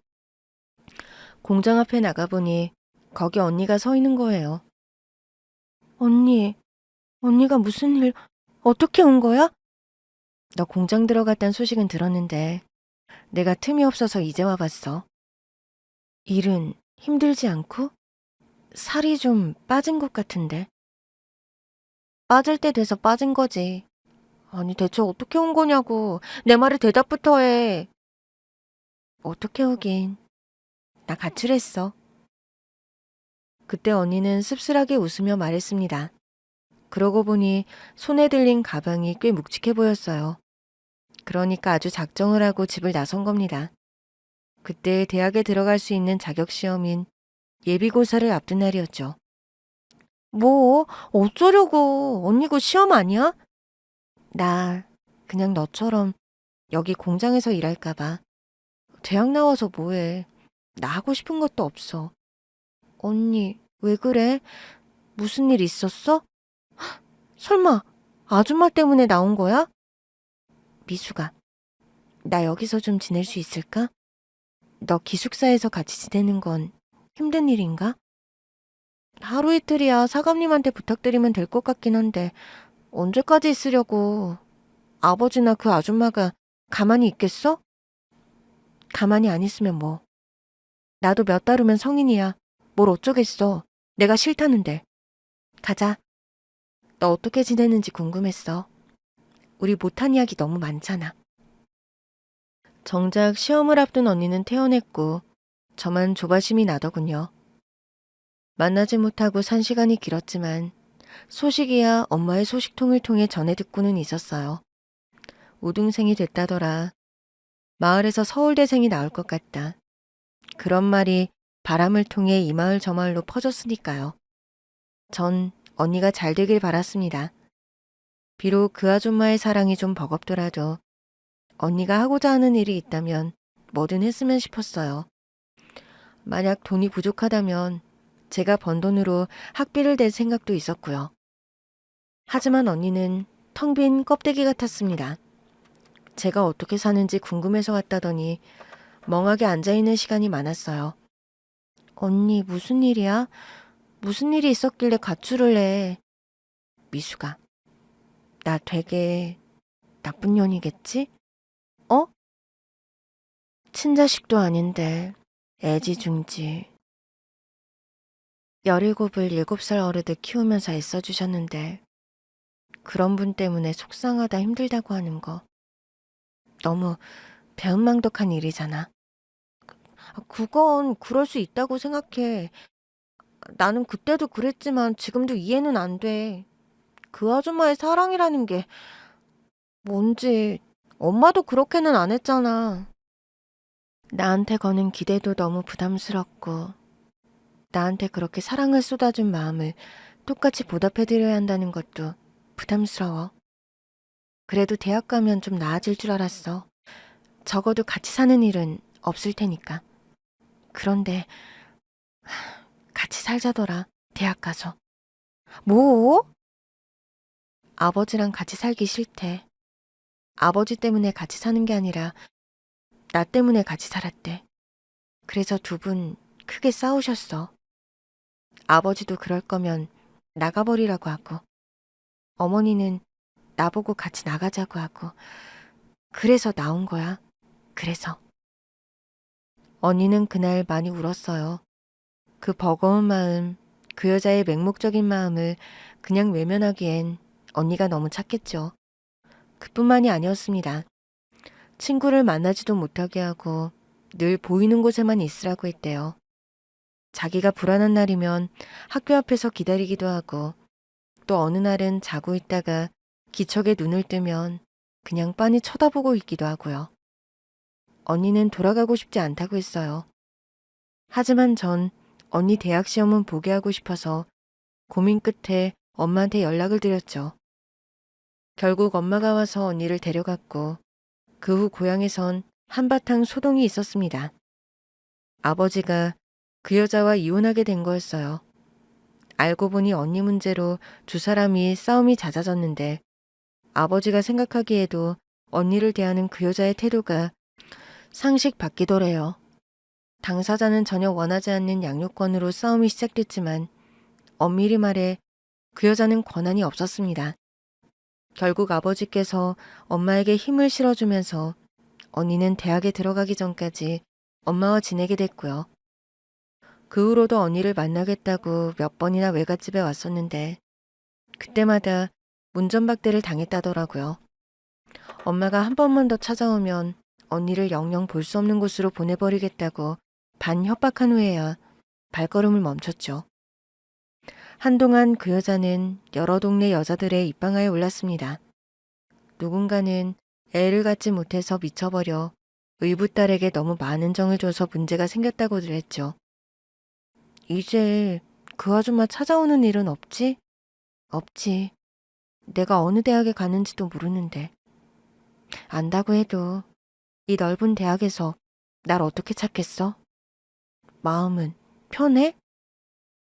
공장 앞에 나가보니 거기 언니가 서 있는 거예요. 언니가 무슨 일, 어떻게 온 거야? 너 공장 들어갔단 소식은 들었는데 내가 틈이 없어서 이제 와봤어. 일은 힘들지 않고? 살이 좀 빠진 것 같은데. 빠질 때 돼서 빠진 거지. 아니 대체 어떻게 온 거냐고. 내 말에 대답부터 해. 어떻게 오긴. 나 가출했어. 그때 언니는 씁쓸하게 웃으며 말했습니다. 그러고 보니 손에 들린 가방이 꽤 묵직해 보였어요. 그러니까 아주 작정을 하고 집을 나선 겁니다. 그때 대학에 들어갈 수 있는 자격시험인 예비고사를 앞둔 날이었죠. 뭐 어쩌려고. 언니 그 시험 아니야? 나 그냥 너처럼 여기 공장에서 일할까 봐. 대학 나와서 뭐해. 나 하고 싶은 것도 없어. 언니 왜 그래? 무슨 일 있었어? 설마 아줌마 때문에 나온 거야? 미수가, 나 여기서 좀 지낼 수 있을까? 너 기숙사에서 같이 지내는 건 힘든 일인가? 하루 이틀이야. 사감님한테 부탁드리면 될 것 같긴 한데 언제까지 있으려고. 아버지나 그 아줌마가 가만히 있겠어? 가만히 안 있으면 뭐. 나도 몇 달 후면 성인이야. 뭘 어쩌겠어. 내가 싫다는데. 가자. 너 어떻게 지내는지 궁금했어. 우리 못한 이야기 너무 많잖아. 정작 시험을 앞둔 언니는 퇴원했고 저만 조바심이 나더군요. 만나지 못하고 산 시간이 길었지만 소식이야 엄마의 소식통을 통해 전해 듣고는 있었어요. 우등생이 됐다더라. 마을에서 서울대생이 나올 것 같다. 그런 말이 바람을 통해 이 마을 저 마을로 퍼졌으니까요. 전 언니가 잘 되길 바랐습니다. 비록 그 아줌마의 사랑이 좀 버겁더라도 언니가 하고자 하는 일이 있다면 뭐든 했으면 싶었어요. 만약 돈이 부족하다면 제가 번 돈으로 학비를 댈 생각도 있었고요. 하지만 언니는 텅 빈 껍데기 같았습니다. 제가 어떻게 사는지 궁금해서 왔다더니 멍하게 앉아있는 시간이 많았어요. 언니 무슨 일이야? 무슨 일이 있었길래 가출을 해? 미수가, 나 되게 나쁜 년이겠지? 어? 친자식도 아닌데 애지중지. 17을 7살 어르듯 키우면서 애써주셨는데 그런 분 때문에 속상하다 힘들다고 하는 거 너무 배은망덕한 일이잖아. 그건 그럴 수 있다고 생각해. 나는 그때도 그랬지만 지금도 이해는 안 돼. 그 아줌마의 사랑이라는 게 뭔지 엄마도 그렇게는 안 했잖아. 나한테 거는 기대도 너무 부담스럽고 나한테 그렇게 사랑을 쏟아준 마음을 똑같이 보답해드려야 한다는 것도 부담스러워. 그래도 대학 가면 좀 나아질 줄 알았어. 적어도 같이 사는 일은 없을 테니까. 그런데 같이 살자더라. 대학 가서. 뭐? 아버지랑 같이 살기 싫대. 아버지 때문에 같이 사는 게 아니라 나 때문에 같이 살았대. 그래서 두 분 크게 싸우셨어. 아버지도 그럴 거면 나가버리라고 하고 어머니는 나보고 같이 나가자고 하고 그래서 나온 거야. 그래서. 언니는 그날 많이 울었어요. 그 버거운 마음, 그 여자의 맹목적인 마음을 그냥 외면하기엔 언니가 너무 착했죠. 그뿐만이 아니었습니다. 친구를 만나지도 못하게 하고 늘 보이는 곳에만 있으라고 했대요. 자기가 불안한 날이면 학교 앞에서 기다리기도 하고 또 어느 날은 자고 있다가 기척에 눈을 뜨면 그냥 빤히 쳐다보고 있기도 하고요. 언니는 돌아가고 싶지 않다고 했어요. 하지만 전 언니 대학 시험은 보게 하고 싶어서 고민 끝에 엄마한테 연락을 드렸죠. 결국 엄마가 와서 언니를 데려갔고 그 후 고향에선 한바탕 소동이 있었습니다. 아버지가 그 여자와 이혼하게 된 거였어요. 알고 보니 언니 문제로 두 사람이 싸움이 잦아졌는데 아버지가 생각하기에도 언니를 대하는 그 여자의 태도가 상식 밖이더래요. 당사자는 전혀 원하지 않는 양육권으로 싸움이 시작됐지만 엄밀히 말해 그 여자는 권한이 없었습니다. 결국 아버지께서 엄마에게 힘을 실어주면서 언니는 대학에 들어가기 전까지 엄마와 지내게 됐고요. 그 후로도 언니를 만나겠다고 몇 번이나 외갓집에 왔었는데 그때마다 문전박대를 당했다더라고요. 엄마가 한 번만 더 찾아오면 언니를 영영 볼 수 없는 곳으로 보내버리겠다고 반협박한 후에야 발걸음을 멈췄죠. 한동안 그 여자는 여러 동네 여자들의 입방아에 올랐습니다. 누군가는 애를 갖지 못해서 미쳐버려 의붓딸에게 너무 많은 정을 줘서 문제가 생겼다고들 했죠. 이제 그 아줌마 찾아오는 일은 없지? 없지. 내가 어느 대학에 가는지도 모르는데. 안다고 해도 이 넓은 대학에서 날 어떻게 찾겠어? 마음은 편해?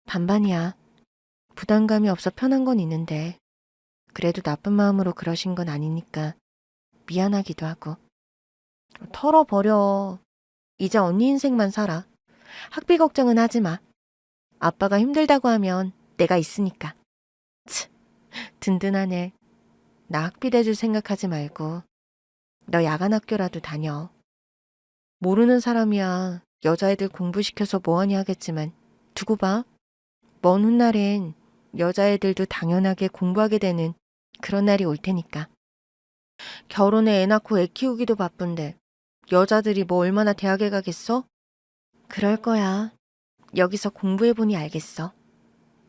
반반이야. 부담감이 없어 편한 건 있는데 그래도 나쁜 마음으로 그러신 건 아니니까 미안하기도 하고. 털어버려. 이제 언니 인생만 살아. 학비 걱정은 하지 마. 아빠가 힘들다고 하면 내가 있으니까. 치, 든든하네. 나 학비 대줄 생각하지 말고 너 야간 학교라도 다녀. 모르는 사람이야 여자애들 공부시켜서 뭐하니 하겠지만 두고 봐. 먼 훗날엔 여자애들도 당연하게 공부하게 되는 그런 날이 올 테니까. 결혼해 애 낳고 애 키우기도 바쁜데 여자들이 뭐 얼마나 대학에 가겠어? 그럴 거야. 여기서 공부해보니 알겠어.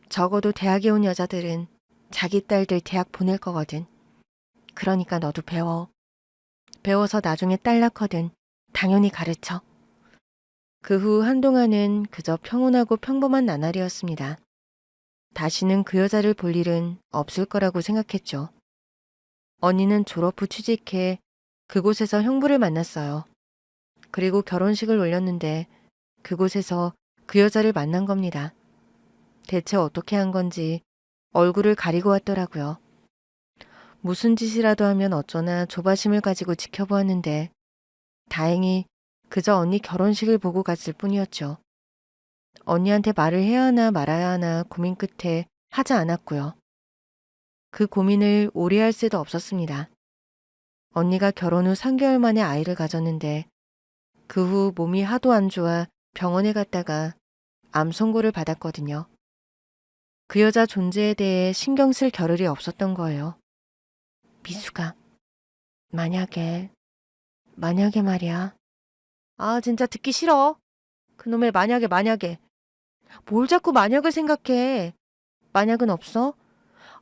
적어도 대학에 온 여자들은 자기 딸들 대학 보낼 거거든. 그러니까 너도 배워. 배워서 나중에 딸 낳거든 당연히 가르쳐. 그 후 한동안은 그저 평온하고 평범한 나날이었습니다. 다시는 그 여자를 볼 일은 없을 거라고 생각했죠. 언니는 졸업 후 취직해 그곳에서 형부를 만났어요. 그리고 결혼식을 올렸는데 그곳에서 그 여자를 만난 겁니다. 대체 어떻게 한 건지 얼굴을 가리고 왔더라고요. 무슨 짓이라도 하면 어쩌나 조바심을 가지고 지켜보았는데 다행히 그저 언니 결혼식을 보고 갔을 뿐이었죠. 언니한테 말을 해야 하나 말아야 하나 고민 끝에 하지 않았고요. 그 고민을 오래 할 새도 없었습니다. 언니가 결혼 후 3개월 만에 아이를 가졌는데 그 후 몸이 하도 안 좋아 병원에 갔다가 암 선고를 받았거든요. 그 여자 존재에 대해 신경 쓸 겨를이 없었던 거예요. 미수가 만약에 말이야. 아 진짜 듣기 싫어. 그놈의 만약에. 뭘 자꾸 만약을 생각해. 만약은 없어?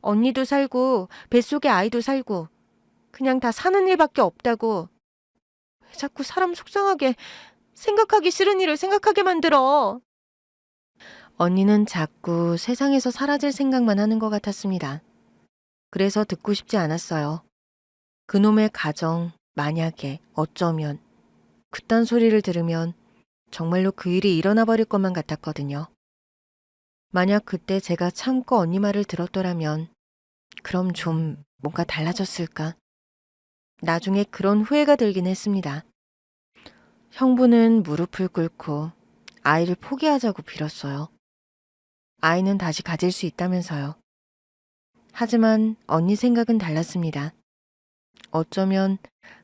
언니도 살고 뱃속에 아이도 살고 그냥 다 사는 일밖에 없다고. 왜 자꾸 사람 속상하게 생각하기 싫은 일을 생각하게 만들어. 언니는 자꾸 세상에서 사라질 생각만 하는 것 같았습니다. 그래서 듣고 싶지 않았어요. 그놈의 가정, 만약에, 어쩌면 그딴 소리를 들으면 정말로 그 일이 일어나 버릴 것만 같았거든요. 만약 그때 제가 참고 언니 말을 들었더라면 그럼 좀 뭔가 달라졌을까? 나중에 그런 후회가 들긴 했습니다. 형부는 무릎을 꿇고 아이를 포기하자고 빌었어요. 아이는 다시 가질 수 있다면서요. 하지만 언니 생각은 달랐습니다. 어쩌면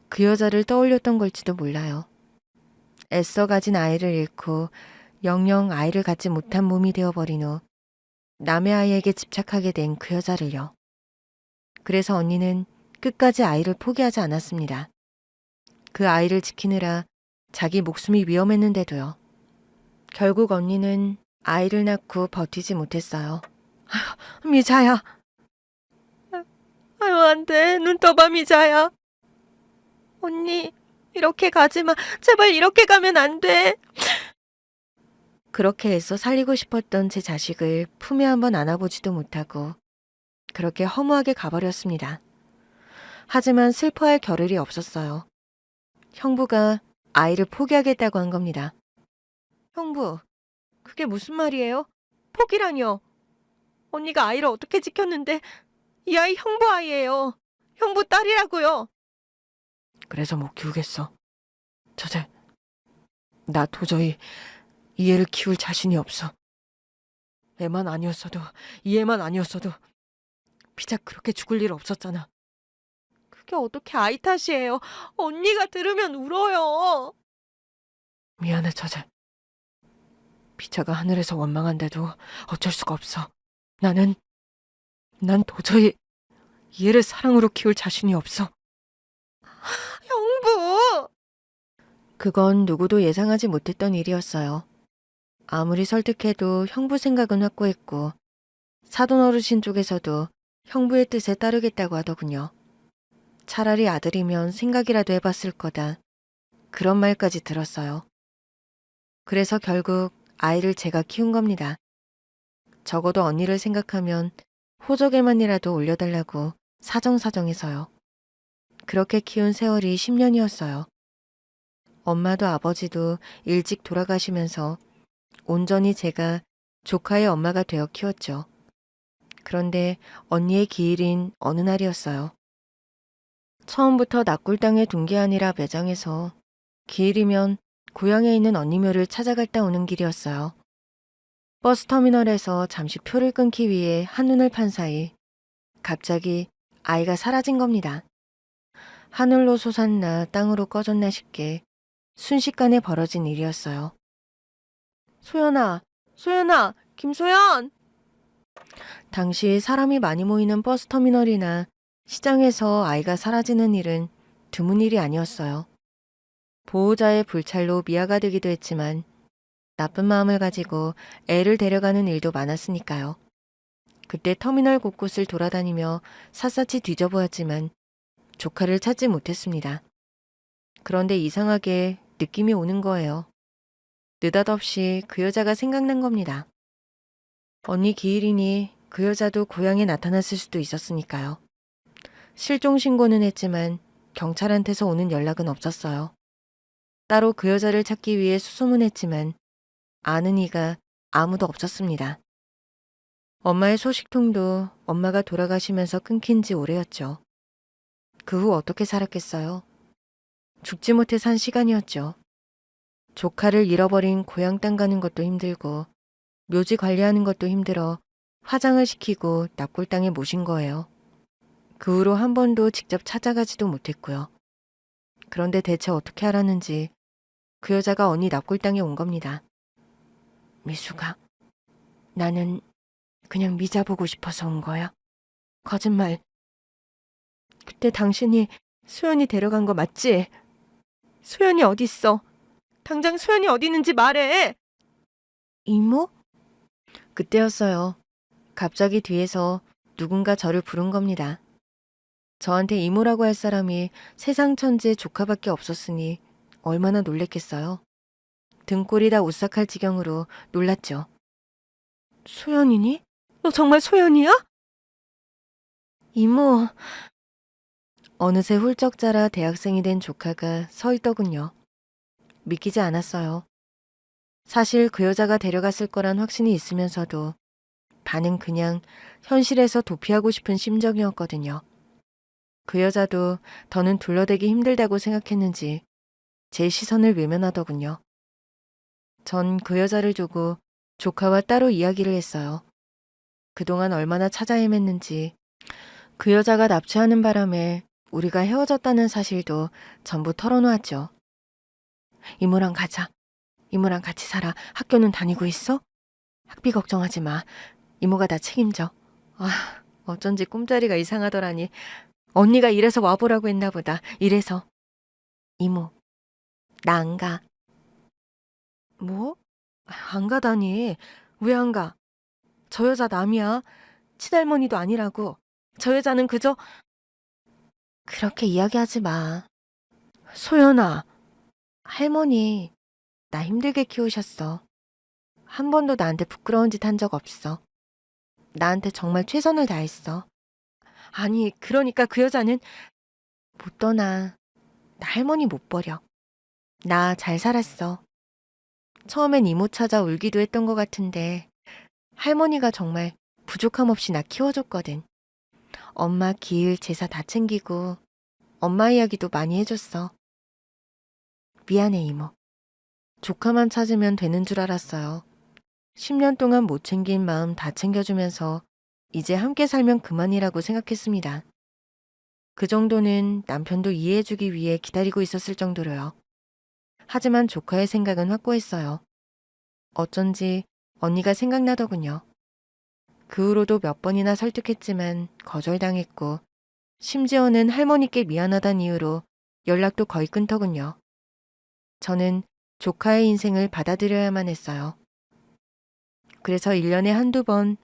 그 여자를 떠올렸던 걸지도 몰라요. 애써 가진 아이를 잃고 영영 아이를 갖지 못한 몸이 되어버린 후 남의 아이에게 집착하게 된 그 여자를요. 그래서 언니는 끝까지 아이를 포기하지 않았습니다. 그 아이를 지키느라 자기 목숨이 위험했는데도요. 결국 언니는 아이를 낳고 버티지 못했어요. 미자야. 아유, 안 돼. 눈 떠봐, 미자야. 언니, 이렇게 가지 마. 제발 이렇게 가면 안 돼. 그렇게 애써 살리고 싶었던 제 자식을 품에 한번 안아보지도 못하고 그렇게 허무하게 가버렸습니다. 하지만 슬퍼할 겨를이 없었어요. 형부가 아이를 포기하겠다고 한 겁니다. 형부, 그게 무슨 말이에요? 포기라뇨. 언니가 아이를 어떻게 지켰는데 이 아이 형부 아이예요. 형부 딸이라고요. 그래서 못 키우겠어. 저제, 나 도저히 이 애를 키울 자신이 없어. 애만 아니었어도, 이 애만 아니었어도 피자 그렇게 죽을 일 없었잖아. 그게 어떻게 아이 탓이에요. 언니가 들으면 울어요. 미안해, 저제. 피자가 하늘에서 원망한데도 어쩔 수가 없어. 난 도저히 이 애를 사랑으로 키울 자신이 없어. 형부! 그건 누구도 예상하지 못했던 일이었어요. 아무리 설득해도 형부 생각은 확고했고 사돈 어르신 쪽에서도 형부의 뜻에 따르겠다고 하더군요. 차라리 아들이면 생각이라도 해봤을 거다. 그런 말까지 들었어요. 그래서 결국 아이를 제가 키운 겁니다. 적어도 언니를 생각하면 호적에만이라도 올려달라고 사정사정해서요. 그렇게 키운 세월이 10년이었어요. 엄마도 아버지도 일찍 돌아가시면서 온전히 제가 조카의 엄마가 되어 키웠죠. 그런데 언니의 기일인 어느 날이었어요. 처음부터 납골당에 둔 게 아니라 매장에서 기일이면 고향에 있는 언니 묘를 찾아갔다 오는 길이었어요. 버스터미널에서 잠시 표를 끊기 위해 한눈을 판 사이 갑자기 아이가 사라진 겁니다. 하늘로 솟았나 땅으로 꺼졌나 싶게 순식간에 벌어진 일이었어요. 소연아, 소연아, 김소연! 당시 사람이 많이 모이는 버스터미널이나 시장에서 아이가 사라지는 일은 드문 일이 아니었어요. 보호자의 불찰로 미아가 되기도 했지만 나쁜 마음을 가지고 애를 데려가는 일도 많았으니까요. 그때 터미널 곳곳을 돌아다니며 샅샅이 뒤져보았지만 조카를 찾지 못했습니다. 그런데 이상하게 느낌이 오는 거예요. 느닷없이 그 여자가 생각난 겁니다. 언니 기일이니 그 여자도 고향에 나타났을 수도 있었으니까요. 실종 신고는 했지만 경찰한테서 오는 연락은 없었어요. 따로 그 여자를 찾기 위해 수소문했지만 아는 이가 아무도 없었습니다. 엄마의 소식통도 엄마가 돌아가시면서 끊긴 지 오래였죠. 그 후 어떻게 살았겠어요? 죽지 못해 산 시간이었죠. 조카를 잃어버린 고향 땅 가는 것도 힘들고 묘지 관리하는 것도 힘들어 화장을 시키고 납골당에 모신 거예요. 그 후로 한 번도 직접 찾아가지도 못했고요. 그런데 대체 어떻게 알았는지 그 여자가 언니 납골당에 온 겁니다. 미수가, 나는 그냥 미자 보고 싶어서 온 거야. 거짓말. 그때 당신이 소연이 데려간 거 맞지? 소연이 어딨어? 당장 소연이 어디 있는지 말해. 이모? 그때였어요. 갑자기 뒤에서 누군가 저를 부른 겁니다. 저한테 이모라고 할 사람이 세상 천지에 조카밖에 없었으니 얼마나 놀랬겠어요. 등골이 다 오싹할 지경으로 놀랐죠. 소연이니? 너 정말 소연이야? 이모. 어느새 훌쩍 자라 대학생이 된 조카가 서 있더군요. 믿기지 않았어요. 사실 그 여자가 데려갔을 거란 확신이 있으면서도 반은 그냥 현실에서 도피하고 싶은 심정이었거든요. 그 여자도 더는 둘러대기 힘들다고 생각했는지 제 시선을 외면하더군요. 전 그 여자를 두고 조카와 따로 이야기를 했어요. 그동안 얼마나 찾아 헤맸는지, 그 여자가 납치하는 바람에 우리가 헤어졌다는 사실도 전부 털어놓았죠. 이모랑 가자. 이모랑 같이 살아. 학교는 다니고 있어? 학비 걱정하지 마. 이모가 다 책임져. 아, 어쩐지 꿈자리가 이상하더라니. 언니가 이래서 와보라고 했나 보다. 이래서. 이모, 나 안 가. 뭐? 안 가다니. 왜 안 가? 저 여자 남이야. 친할머니도 아니라고. 저 여자는 그저 그렇게 이야기하지 마. 소연아, 할머니 나 힘들게 키우셨어. 한 번도 나한테 부끄러운 짓 한 적 없어. 나한테 정말 최선을 다했어. 아니, 그러니까 그 여자는 못 떠나. 나 할머니 못 버려. 나 잘 살았어. 처음엔 이모 찾아 울기도 했던 것 같은데 할머니가 정말 부족함 없이 나 키워줬거든. 엄마 기일 제사 다 챙기고 엄마 이야기도 많이 해줬어. 미안해 이모. 조카만 찾으면 되는 줄 알았어요. 10년 동안 못 챙긴 마음 다 챙겨주면서 이제 함께 살면 그만이라고 생각했습니다. 그 정도는 남편도 이해해주기 위해 기다리고 있었을 정도로요. 하지만 조카의 생각은 확고했어요. 어쩐지 언니가 생각나더군요. 그 후로도 몇 번이나 설득했지만 거절당했고 심지어는 할머니께 미안하다는 이유로 연락도 거의 끊더군요. 저는 조카의 인생을 받아들여야만 했어요. 그래서 1년에 한두 번,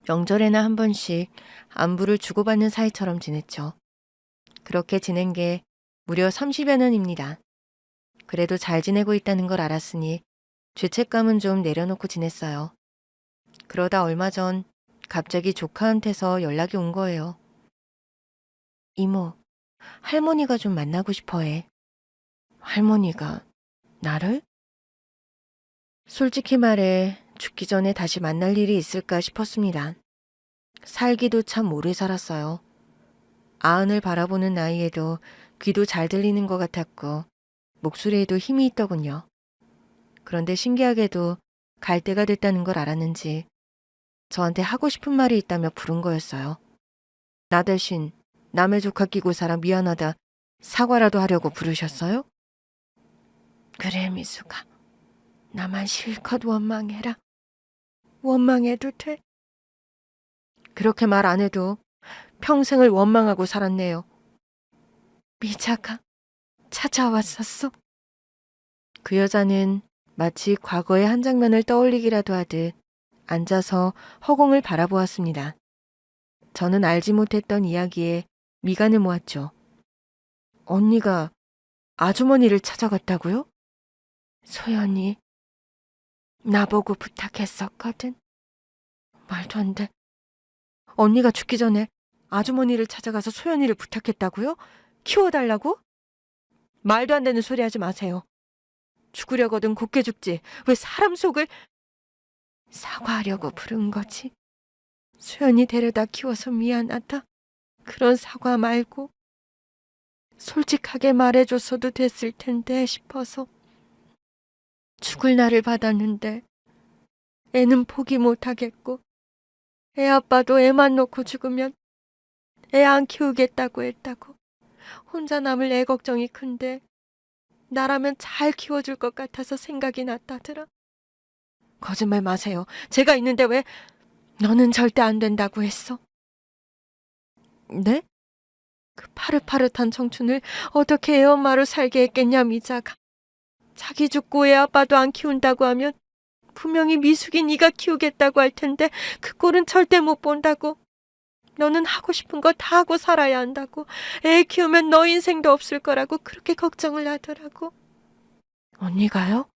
명절에나 한 번씩 안부를 주고받는 사이처럼 지냈죠. 그렇게 지낸 게 무려 30여 년입니다. 그래도 잘 지내고 있다는 걸 알았으니 죄책감은 좀 내려놓고 지냈어요. 그러다 얼마 전 갑자기 조카한테서 연락이 온 거예요. 이모, 할머니가 좀 만나고 싶어 해. 할머니가 나를? 솔직히 말해 죽기 전에 다시 만날 일이 있을까 싶었습니다. 살기도 참 오래 살았어요. 아흔을 바라보는 나이에도 귀도 잘 들리는 것 같았고 목소리에도 힘이 있더군요. 그런데 신기하게도 갈 때가 됐다는 걸 알았는지 저한테 하고 싶은 말이 있다며 부른 거였어요. 나 대신 남의 조카 끼고 살아 미안하다 사과라도 하려고 부르셨어요? 그래 미수가. 나만 실컷 원망해라. 원망해도 돼? 그렇게 말 안 해도 평생을 원망하고 살았네요. 미자가 찾아왔었어. 그 여자는 마치 과거의 한 장면을 떠올리기라도 하듯 앉아서 허공을 바라보았습니다. 저는 알지 못했던 이야기에 미간을 모았죠. 언니가 아주머니를 찾아갔다고요? 소연이 나보고 부탁했었거든. 말도 안 돼. 언니가 죽기 전에 아주머니를 찾아가서 소연이를 부탁했다고요? 키워달라고? 말도 안 되는 소리 하지 마세요. 죽으려거든 곱게 죽지. 왜 사람 속을... 사과하려고 부른 거지. 소연이 데려다 키워서 미안하다. 그런 사과 말고 솔직하게 말해줬어도 됐을 텐데 싶어서. 죽을 날을 받았는데 애는 포기 못하겠고 애 아빠도 애만 놓고 죽으면 애 안 키우겠다고 했다고. 혼자 남을 애 걱정이 큰데 나라면 잘 키워줄 것 같아서 생각이 났다더라. 거짓말 마세요. 제가 있는데 왜 너는 절대 안 된다고 했어? 네? 그 파릇파릇한 청춘을 어떻게 애 엄마로 살게 했겠냐 미자가. 자기 죽고 애 아빠도 안 키운다고 하면 분명히 미숙이 네가 키우겠다고 할 텐데 그 꼴은 절대 못 본다고. 너는 하고 싶은 거 다 하고 살아야 한다고. 애 키우면 너 인생도 없을 거라고 그렇게 걱정을 하더라고. 언니가요?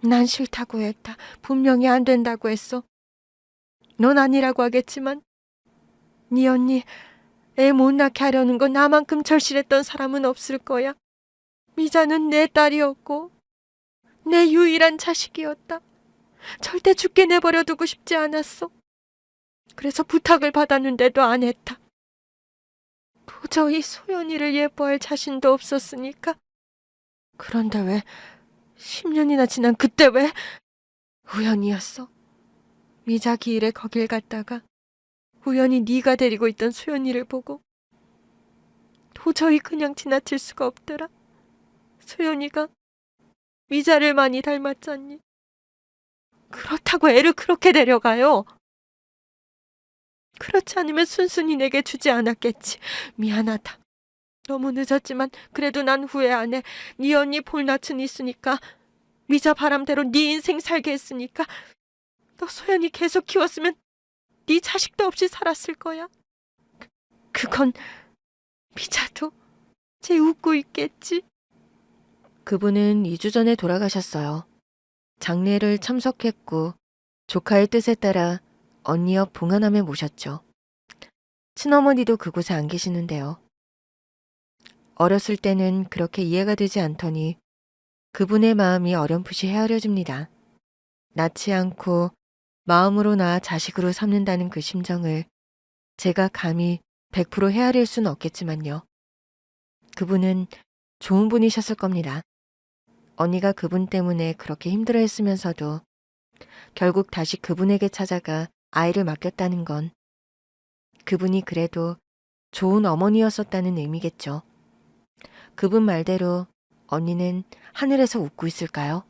난 싫다고 했다. 분명히 안 된다고 했어. 넌 아니라고 하겠지만 네 언니 애 못 낳게 하려는 거 나만큼 절실했던 사람은 없을 거야. 미자는 내 딸이었고 내 유일한 자식이었다. 절대 죽게 내버려 두고 싶지 않았어. 그래서 부탁을 받았는데도 안 했다. 도저히 소연이를 예뻐할 자신도 없었으니까. 그런데 왜 10년이나 지난 그때 왜 우연이었어. 미자 기일에 거길 갔다가 우연히 네가 데리고 있던 소연이를 보고 도저히 그냥 지나칠 수가 없더라. 소연이가 미자를 많이 닮았잖니. 그렇다고 애를 그렇게 데려가요. 그렇지 않으면 순순히 내게 주지 않았겠지. 미안하다. 너무 늦었지만 그래도 난 후회 안 해. 네 언니 폴나춘 있으니까 미자 바람대로 네 인생 살게 했으니까 너 소연이 계속 키웠으면 네 자식도 없이 살았을 거야. 그건 미자도 쟤 웃고 있겠지. 그분은 2주 전에 돌아가셨어요. 장례를 참석했고 조카의 뜻에 따라 언니 옆 봉하남에 모셨죠. 친어머니도 그곳에 안 계시는데요. 어렸을 때는 그렇게 이해가 되지 않더니 그분의 마음이 어렴풋이 헤아려집니다. 낳지 않고 마음으로 낳아 자식으로 삼는다는 그 심정을 제가 감히 100% 헤아릴 수는 없겠지만요. 그분은 좋은 분이셨을 겁니다. 언니가 그분 때문에 그렇게 힘들어했으면서도 결국 다시 그분에게 찾아가 아이를 맡겼다는 건 그분이 그래도 좋은 어머니였었다는 의미겠죠. 그분 말대로 언니는 하늘에서 웃고 있을까요?